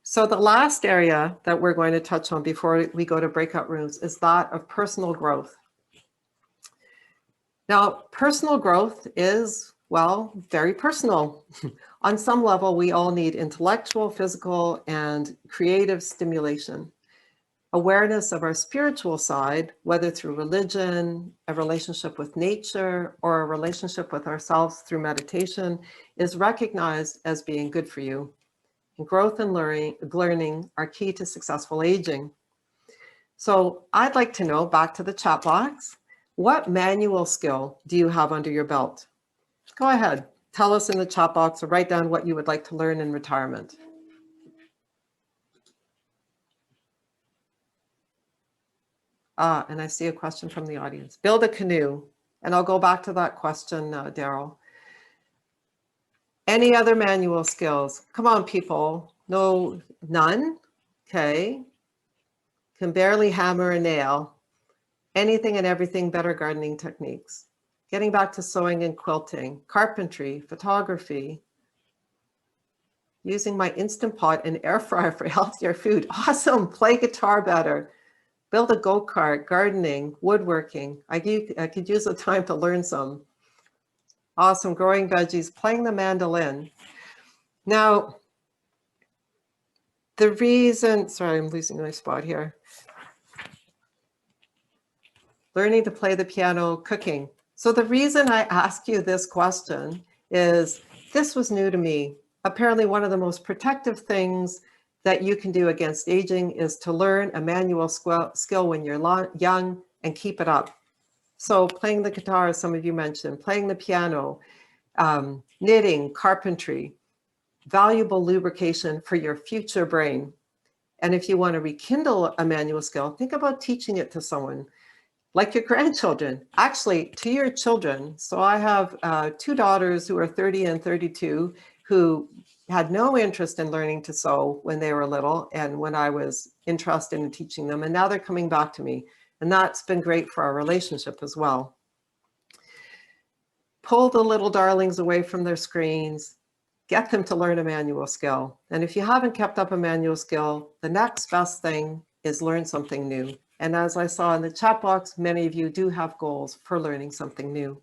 S3: So the last area that we're going to touch on before we go to breakout rooms is that of personal growth. Now, personal growth is Well, very personal. On some level, we all need intellectual, physical, and creative stimulation. Awareness of our spiritual side, whether through religion, a relationship with nature, or a relationship with ourselves through meditation, is recognized as being good for you. And growth and learning are key to successful aging. So I'd like to know, back to the chat box, what manual skill do you have under your belt? Go ahead, tell us in the chat box or write down what you would like to learn in retirement. And I see a question from the audience. Build a canoe. And I'll go back to that question, Daryl. Any other manual skills? Come on, people. No, none? Okay. Can barely hammer a nail. Anything and everything, better gardening techniques. Getting back to sewing and quilting, carpentry, photography, using my Instant Pot and air fryer for healthier food. Awesome. Play guitar better. Build a go-kart, gardening, woodworking. I could use the time to learn some. Awesome, growing veggies, playing the mandolin. Now, the reason, sorry, I'm losing my spot here. Learning to play the piano, cooking. So the reason I ask you this question is this was new to me. Apparently one of the most protective things that you can do against aging is to learn a manual skill when you're young and keep it up. So playing the guitar, as some of you mentioned, playing the piano, knitting, carpentry, valuable lubrication for your future brain. And if you want to rekindle a manual skill, think about teaching it to someone, like your grandchildren, actually to your children. So I have 2 daughters who are 30 and 32 who had no interest in learning to sew when they were little and when I was interested in teaching them. And now they're coming back to me. And that's been great for our relationship as well. Pull the little darlings away from their screens, get them to learn a manual skill. And if you haven't kept up a manual skill, the next best thing is learn something new. And as I saw in the chat box, many of you do have goals for learning something new.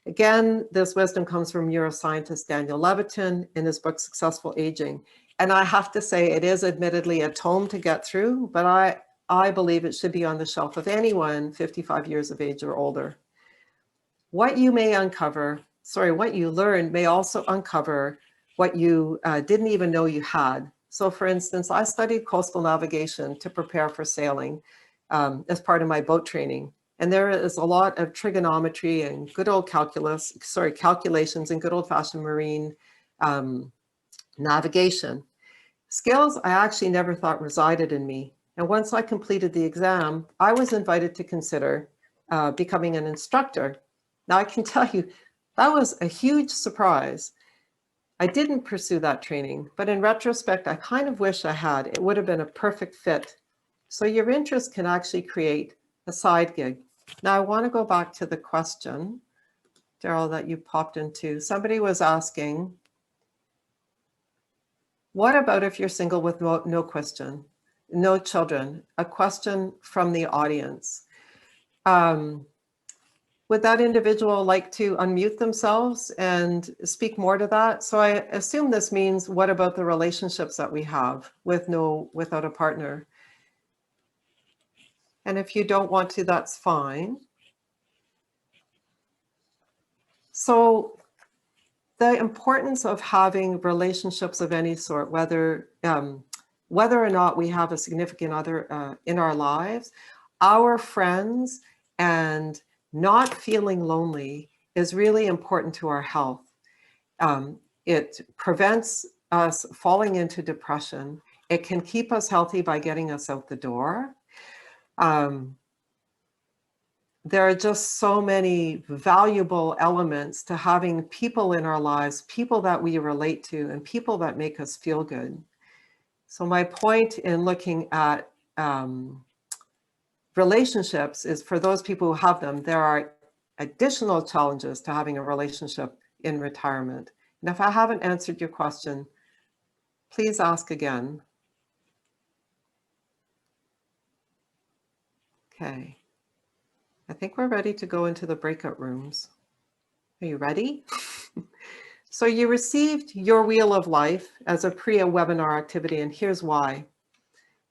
S3: Again, this wisdom comes from neuroscientist Daniel Levitin in his book, Successful Aging. And I have to say, it is admittedly a tome to get through, but I believe it should be on the shelf of anyone 55 years of age or older. What you may uncover, what you learned may also uncover what you didn't even know you had. So for instance, I studied coastal navigation to prepare for sailing as part of my boat training. And there is a lot of trigonometry and good old calculations and good old fashioned marine navigation. Skills I actually never thought resided in me. And once I completed the exam, I was invited to consider becoming an instructor. Now I can tell you, that was a huge surprise. I didn't pursue that training, but in retrospect, I kind of wish I had. It would have been a perfect fit. So your interest can actually create a side gig. Now I want to go back to the question, Daryl, that you popped into. Somebody was asking, what about if you're single with no children? A question from the audience. Would that individual like to unmute themselves and speak more to that? So I assume this means, what about the relationships that we have without a partner? And if you don't want to, that's fine. So the importance of having relationships of any sort, whether or not we have a significant other in our lives, our friends, and not feeling lonely is really important to our health. It prevents us falling into depression. It can keep us healthy by getting us out the door. There are just so many valuable elements to having people in our lives, people that we relate to, and people that make us feel good. So my point in looking at relationships is, for those people who have them, there are additional challenges to having a relationship in retirement. And if I haven't answered your question, please ask again. Okay. I think we're ready to go into the breakout rooms. Are you ready? So you received your Wheel of Life as a pre-webinar activity, and here's why.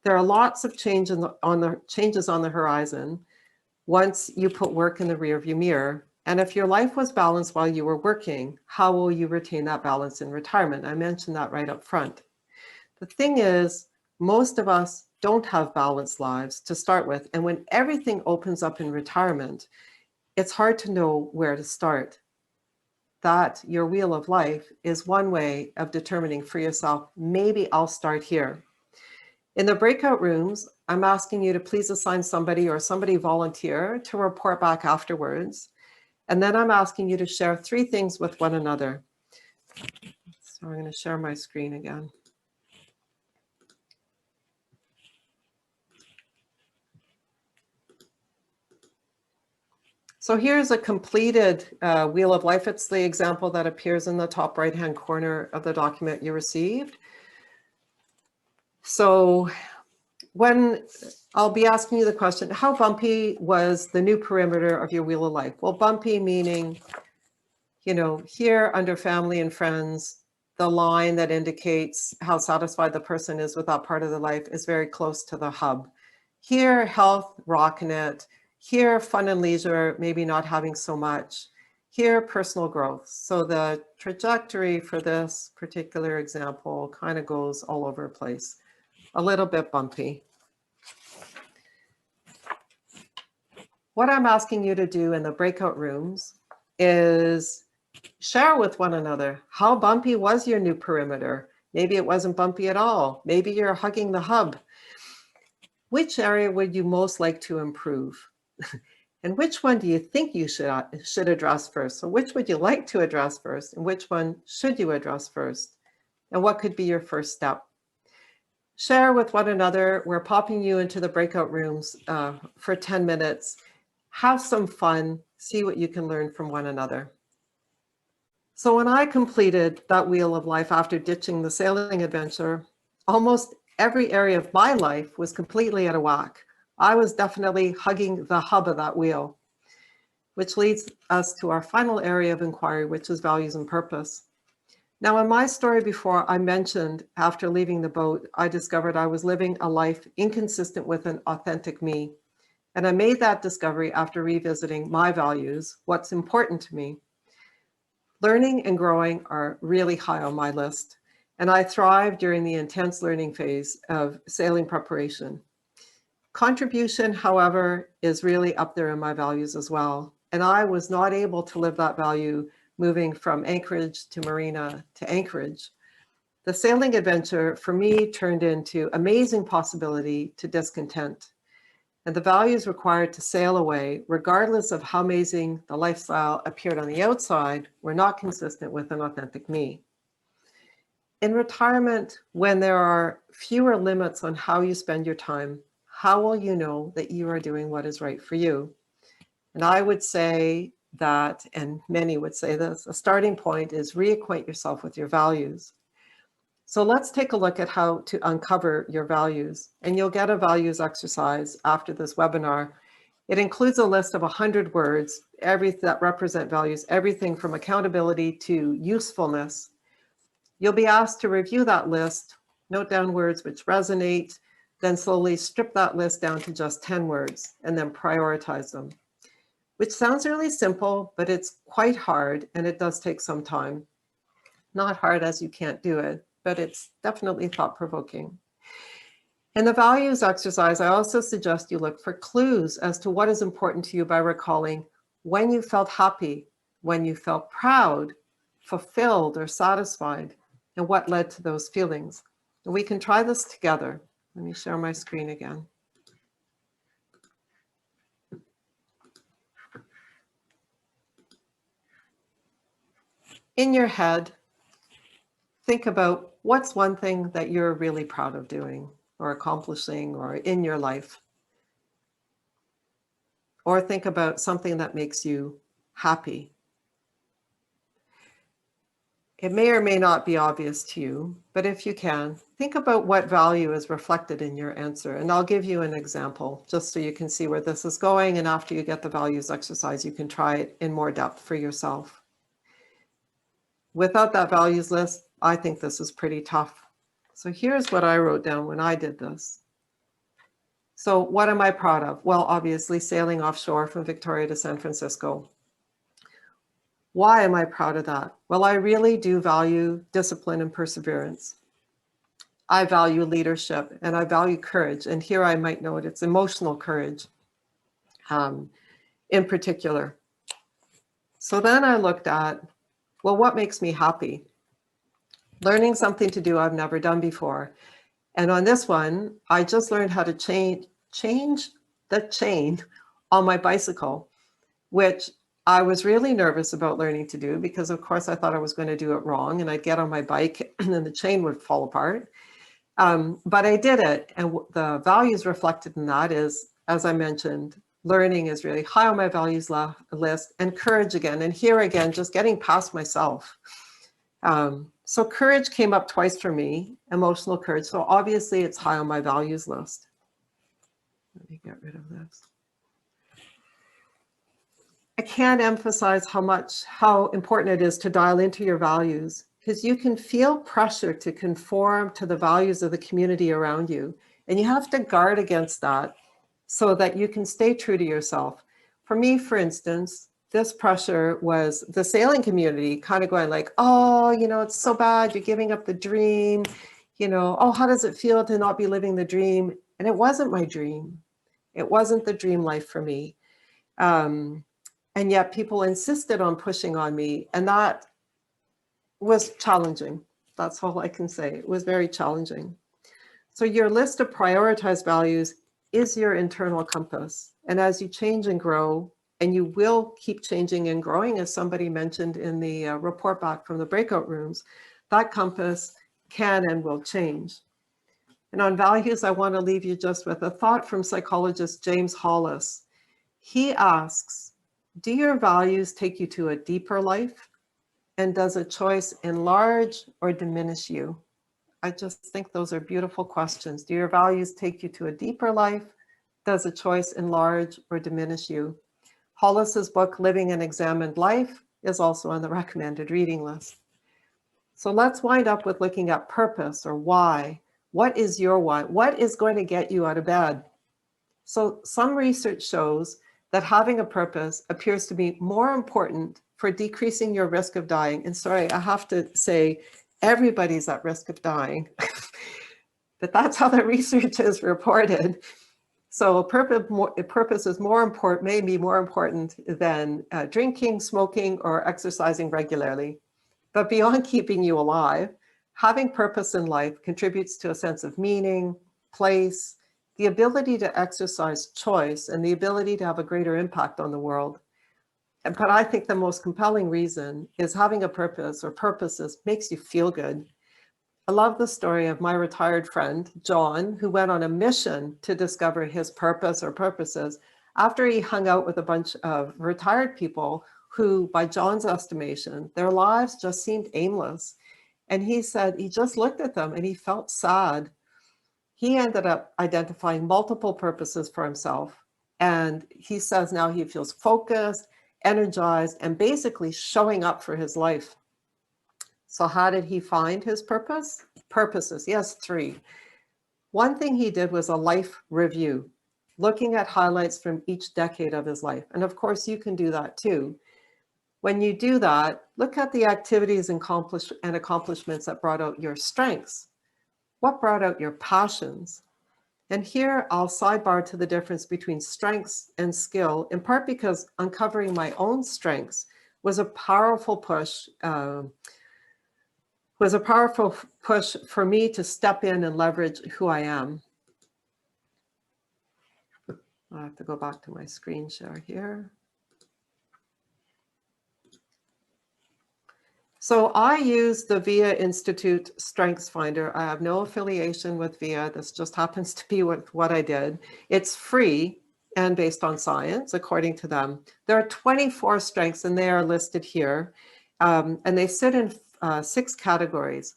S3: There are lots of changes on the horizon once you put work in the rearview mirror. And if your life was balanced while you were working, how will you retain that balance in retirement? I mentioned that right up front. The thing is, most of us don't have balanced lives to start with. And when everything opens up in retirement, it's hard to know where to start. That your Wheel of Life is one way of determining for yourself, maybe I'll start here. In the breakout rooms, I'm asking you to please assign somebody or somebody volunteer to report back afterwards. And then I'm asking you to share 3 things with one another. So I'm going to share my screen again. So here's a completed Wheel of Life. It's the example that appears in the top right-hand corner of the document you received. So when I'll be asking you the question, how bumpy was the new perimeter of your Wheel of Life? Well, bumpy meaning, you know, here under family and friends, the line that indicates how satisfied the person is with that part of their life is very close to the hub. Here, health, rocking it. Here, fun and leisure, maybe not having so much. Here, personal growth. So the trajectory for this particular example kind of goes all over the place. A little bit bumpy. What I'm asking you to do in the breakout rooms is share with one another. How bumpy was your new perimeter? Maybe it wasn't bumpy at all. Maybe you're hugging the hub. Which area would you most like to improve? And which one do you think you should address first? So which would you like to address first? And which one should you address first? And what could be your first step? Share with one another. We're popping you into the breakout rooms for 10 minutes. Have some fun. See what you can learn from one another. So when I completed that Wheel of Life after ditching the sailing adventure, almost every area of my life was completely out of whack. I was definitely hugging the hub of that wheel, which leads us to our final area of inquiry, which is values and purpose. Now, in my story before, I mentioned after leaving the boat, I discovered I was living a life inconsistent with an authentic me. And I made that discovery after revisiting my values, what's important to me. Learning and growing are really high on my list, and I thrive during the intense learning phase of sailing preparation. Contribution, however, is really up there in my values as well. And I was not able to live that value moving from Anchorage to Marina to Anchorage. The sailing adventure for me turned into amazing possibility to discontent. And the values required to sail away, regardless of how amazing the lifestyle appeared on the outside, were not consistent with an authentic me. In retirement, when there are fewer limits on how you spend your time, how will you know that you are doing what is right for you? And I would say that, and many would say this, a starting point is reacquaint yourself with your values. So let's take a look at how to uncover your values. And you'll get a values exercise after this webinar. It includes a list of 100 words, that represent values, everything from accountability to usefulness. You'll be asked to review that list, note down words which resonate, then slowly strip that list down to just 10 words and then prioritize them, which sounds really simple, but it's quite hard and it does take some time. Not hard as you can't do it, but it's definitely thought-provoking. In the values exercise, I also suggest you look for clues as to what is important to you by recalling when you felt happy, when you felt proud, fulfilled, or satisfied, and what led to those feelings. And we can try this together. Let me share my screen again. In your head, think about what's one thing that you're really proud of doing or accomplishing or in your life. Or think about something that makes you happy. It may or may not be obvious to you, but if you can, think about what value is reflected in your answer. And I'll give you an example just so you can see where this is going. And after you get the values exercise, you can try it in more depth for yourself. without that values list, I think this is pretty tough. So here's what I wrote down when I did this. So what am I proud of? Well, obviously sailing offshore from Victoria to San Francisco. Why am I proud of that? Well, I really do value discipline and perseverance. I value leadership and I value courage. And here I might note it's emotional courage in particular. So then I looked at, well, what makes me happy? Learning something to do I've never done before. And on this one, I just learned how to change the chain on my bicycle, which I was really nervous about learning to do because of course I thought I was going to do it wrong and I'd get on my bike and then the chain would fall apart. But I did it. And the values reflected in that is, as I mentioned, learning is really high on my values list, and courage again. And here again, just getting past myself. So courage came up twice for me, emotional courage. So obviously it's high on my values list. Let me get rid of this. I can't emphasize how important it is to dial into your values, because you can feel pressure to conform to the values of the community around you. And you have to guard against that so that you can stay true to yourself. For me, for instance, this pressure was the sailing community kind of going like, oh, you know, it's so bad, you're giving up the dream, you know, oh, how does it feel to not be living the dream? And it wasn't my dream. It wasn't the dream life for me. And yet people insisted on pushing on me, and that was challenging. That's all I can say. It was very challenging. So your list of prioritized values is your internal compass. And as you change and grow, and you will keep changing and growing, as somebody mentioned in the report back from the breakout rooms, that compass can and will change. And on values, I want to leave you just with a thought from psychologist James Hollis. He asks, do your values take you to a deeper life? And does a choice enlarge or diminish you? I just think those are beautiful questions. Do your values take you to a deeper life? Does a choice enlarge or diminish you? Hollis's book, Living an Examined Life, is also on the recommended reading list. So let's wind up with looking at purpose, or why. What is your why? What is going to get you out of bed? So some research shows that having a purpose appears to be more important for decreasing your risk of dying. And sorry, I have to say, everybody's at risk of dying, but that's how the research is reported. So purpose is more important, may be more important than drinking, smoking, or exercising regularly. But beyond keeping you alive, having purpose in life contributes to a sense of meaning, place, the ability to exercise choice, and the ability to have a greater impact on the world. But I think the most compelling reason is having a purpose or purposes makes you feel good. I love the story of my retired friend, John, who went on a mission to discover his purpose or purposes after he hung out with a bunch of retired people who, by John's estimation, their lives just seemed aimless. And he said he just looked at them and he felt sad. He ended up identifying multiple purposes for himself. And he says now he feels focused, energized, and basically showing up for his life. So how did he find his purpose? Purposes, yes, 3. One thing he did was a life review, looking at highlights from each decade of his life. And of course, you can do that too. When you do that, look at the activities and accomplishments that brought out your strengths. What brought out your passions? And here I'll sidebar to the difference between strengths and skill, in part because uncovering my own strengths was a powerful push for me to step in and leverage who I am. I have to go back to my screen share here. So I use the VIA Institute Strengths Finder. I have no affiliation with VIA. This just happens to be what I did. It's free and based on science, according to them. There are 24 strengths and they are listed here. And they sit in 6 categories.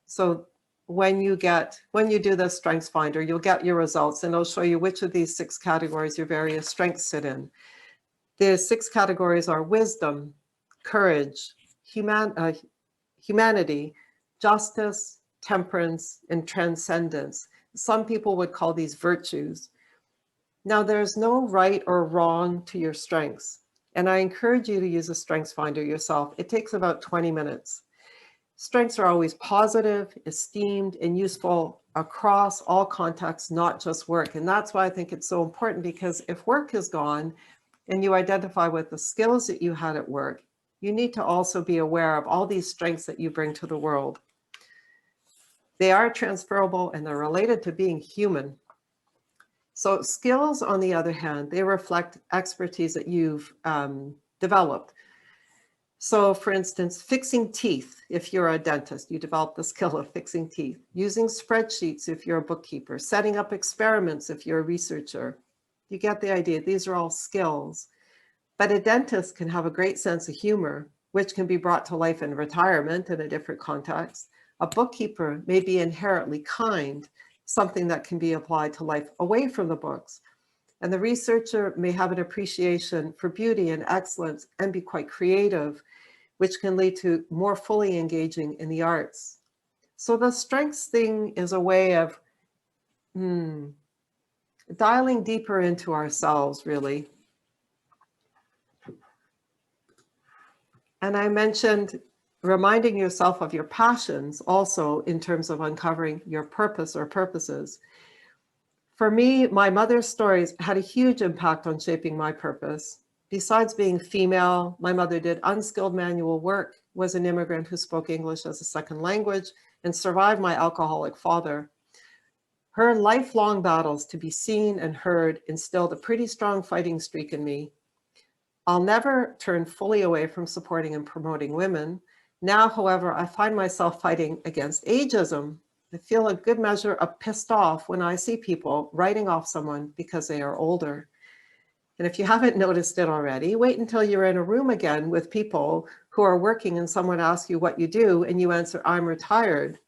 S3: So when you do the Strengths Finder, you'll get your results and it'll show you which of these 6 categories your various strengths sit in. The 6 categories are wisdom, courage, humanity, justice, temperance, and transcendence. Some people would call these virtues. Now, there's no right or wrong to your strengths. And I encourage you to use a strengths finder yourself. It takes about 20 minutes. Strengths are always positive, esteemed, and useful across all contexts, not just work. And that's why I think it's so important, because if work is gone and you identify with the skills that you had at work, you need to also be aware of all these strengths that you bring to the world. They are transferable and they're related to being human. So skills, on the other hand, they reflect expertise that you've developed. So for instance, fixing teeth, if you're a dentist, you develop the skill of fixing teeth. Using spreadsheets if you're a bookkeeper. Setting up experiments if you're a researcher. You get the idea. These are all skills. But a dentist can have a great sense of humor, which can be brought to life in retirement in a different context. A bookkeeper may be inherently kind, something that can be applied to life away from the books. And the researcher may have an appreciation for beauty and excellence and be quite creative, which can lead to more fully engaging in the arts. So the strengths thing is a way of dialing deeper into ourselves, really. And I mentioned reminding yourself of your passions also in terms of uncovering your purpose or purposes. For me, my mother's stories had a huge impact on shaping my purpose. Besides being female, my mother did unskilled manual work, was an immigrant who spoke English as a second language, and survived my alcoholic father. Her lifelong battles to be seen and heard instilled a pretty strong fighting streak in me. I'll never turn fully away from supporting and promoting women. Now, however, I find myself fighting against ageism. I feel a good measure of pissed off when I see people writing off someone because they are older. And if you haven't noticed it already, wait until you're in a room again with people who are working and someone asks you what you do and you answer, I'm retired.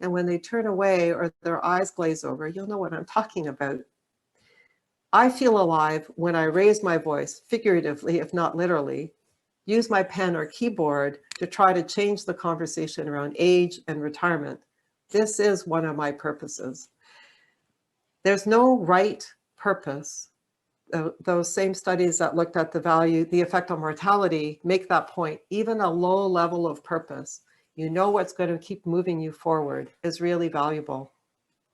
S3: And when they turn away or their eyes glaze over, you'll know what I'm talking about. I feel alive when I raise my voice, figuratively, if not literally, use my pen or keyboard to try to change the conversation around age and retirement. This is one of my purposes. There's no right purpose. Those same studies that looked at the effect on mortality make that point. Even a low level of purpose, you know what's going to keep moving you forward, is really valuable.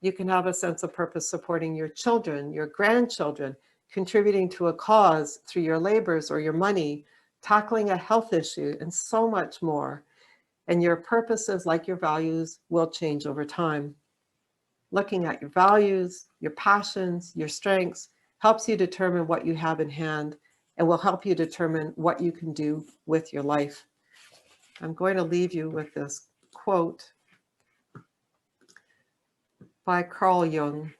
S3: You can have a sense of purpose supporting your children, your grandchildren, contributing to a cause through your labors or your money, tackling a health issue, and so much more. And your purposes, like your values, will change over time. Looking at your values, your passions, your strengths, helps you determine what you have in hand and will help you determine what you can do with your life. I'm going to leave you with this quote by Carl Jung.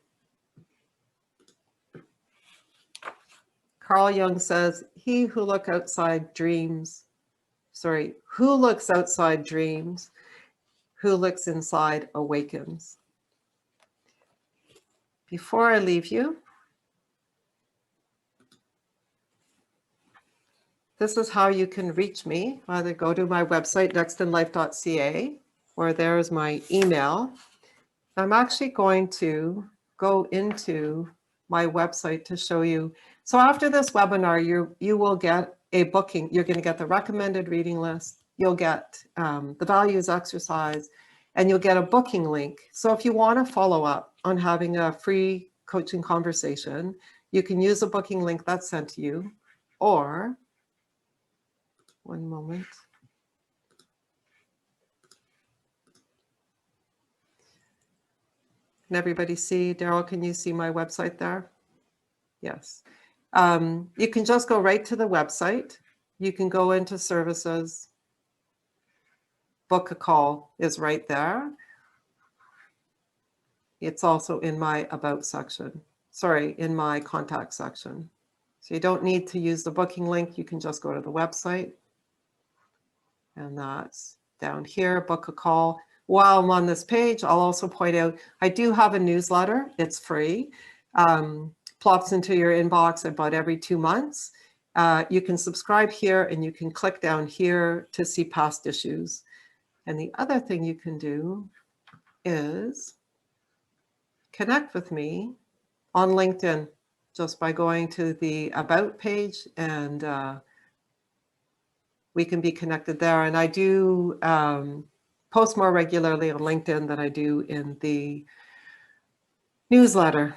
S3: Carl Jung says, who looks outside dreams, who looks inside awakens. Before I leave you, this is how you can reach me. Either go to my website, nextinlife.ca, or there's my email. I'm actually going to go into my website to show you. So after this webinar, you will get a booking. You're going to get the recommended reading list. You'll get the values exercise, and you'll get a booking link. So if you want to follow up on having a free coaching conversation, you can use a booking link that's sent to you, or one moment. Can everybody see? Daryl, can you see my website there? Yes. You can just go right to the website. You can go into services. Book a call is right there. It's also in my about section. Sorry, in my contact section. So you don't need to use the booking link. You can just go to the website. And that's down here, book a call. While I'm on this page, I'll also point out, I do have a newsletter. It's free. Plops into your inbox about every 2 months. You can subscribe here and you can click down here to see past issues. And the other thing you can do is connect with me on LinkedIn just by going to the About page, and we can be connected there. And I do post more regularly on LinkedIn than I do in the newsletter.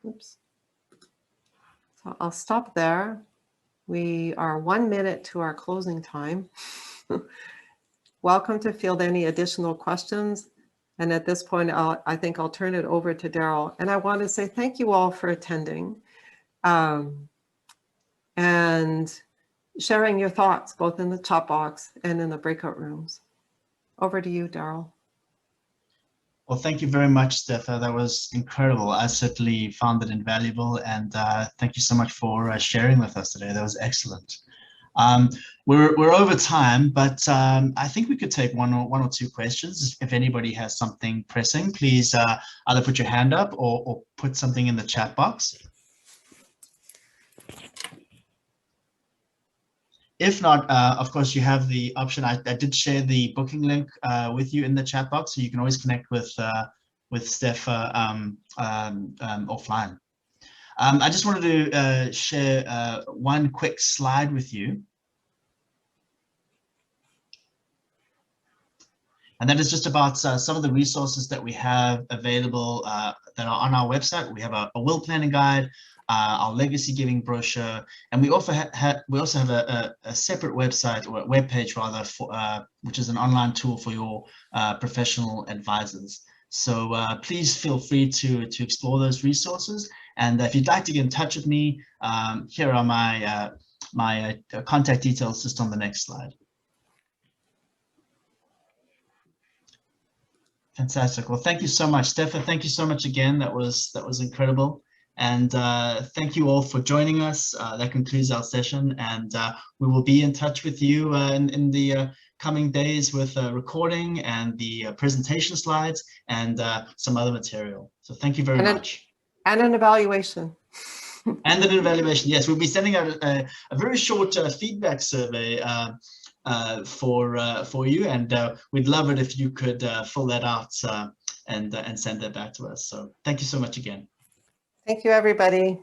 S3: Oops. So I'll stop there. We are 1 minute to our closing time. Welcome to field any additional questions. And at this point, I think I'll turn it over to Daryl. And I want to say thank you all for attending and sharing your thoughts, both in the chat box and in the breakout rooms. Over to you, Daryl.
S2: Well, thank you very much, Stepha. That was incredible. I certainly found it invaluable, and thank you so much for sharing with us today. That was excellent. We're over time, but I think we could take one or two questions. If anybody has something pressing, please either put your hand up or put something in the chat box. If not, of course, you have the option. I did share the booking link with you in the chat box, so you can always connect with Steph offline. I just wanted to share one quick slide with you. And that is just about some of the resources that we have available that are on our website. We have a will planning guide, our legacy giving brochure, and we also have a separate website, or a web page rather, for, which is an online tool for your professional advisors. So please feel free to explore those resources. And if you'd like to get in touch with me, here are my my contact details just on the next slide. Fantastic. Well, thank you so much, Stepha. Thank you so much again. That was incredible. And thank you all for joining us. That concludes our session, and we will be in touch with you in the coming days with recording and the presentation slides and some other material. So thank you very much.
S3: And an evaluation.
S2: And an evaluation. Yes, we'll be sending out a very short feedback survey for you, and we'd love it if you could fill that out and send that back to us. So thank you so much again.
S3: Thank you, everybody.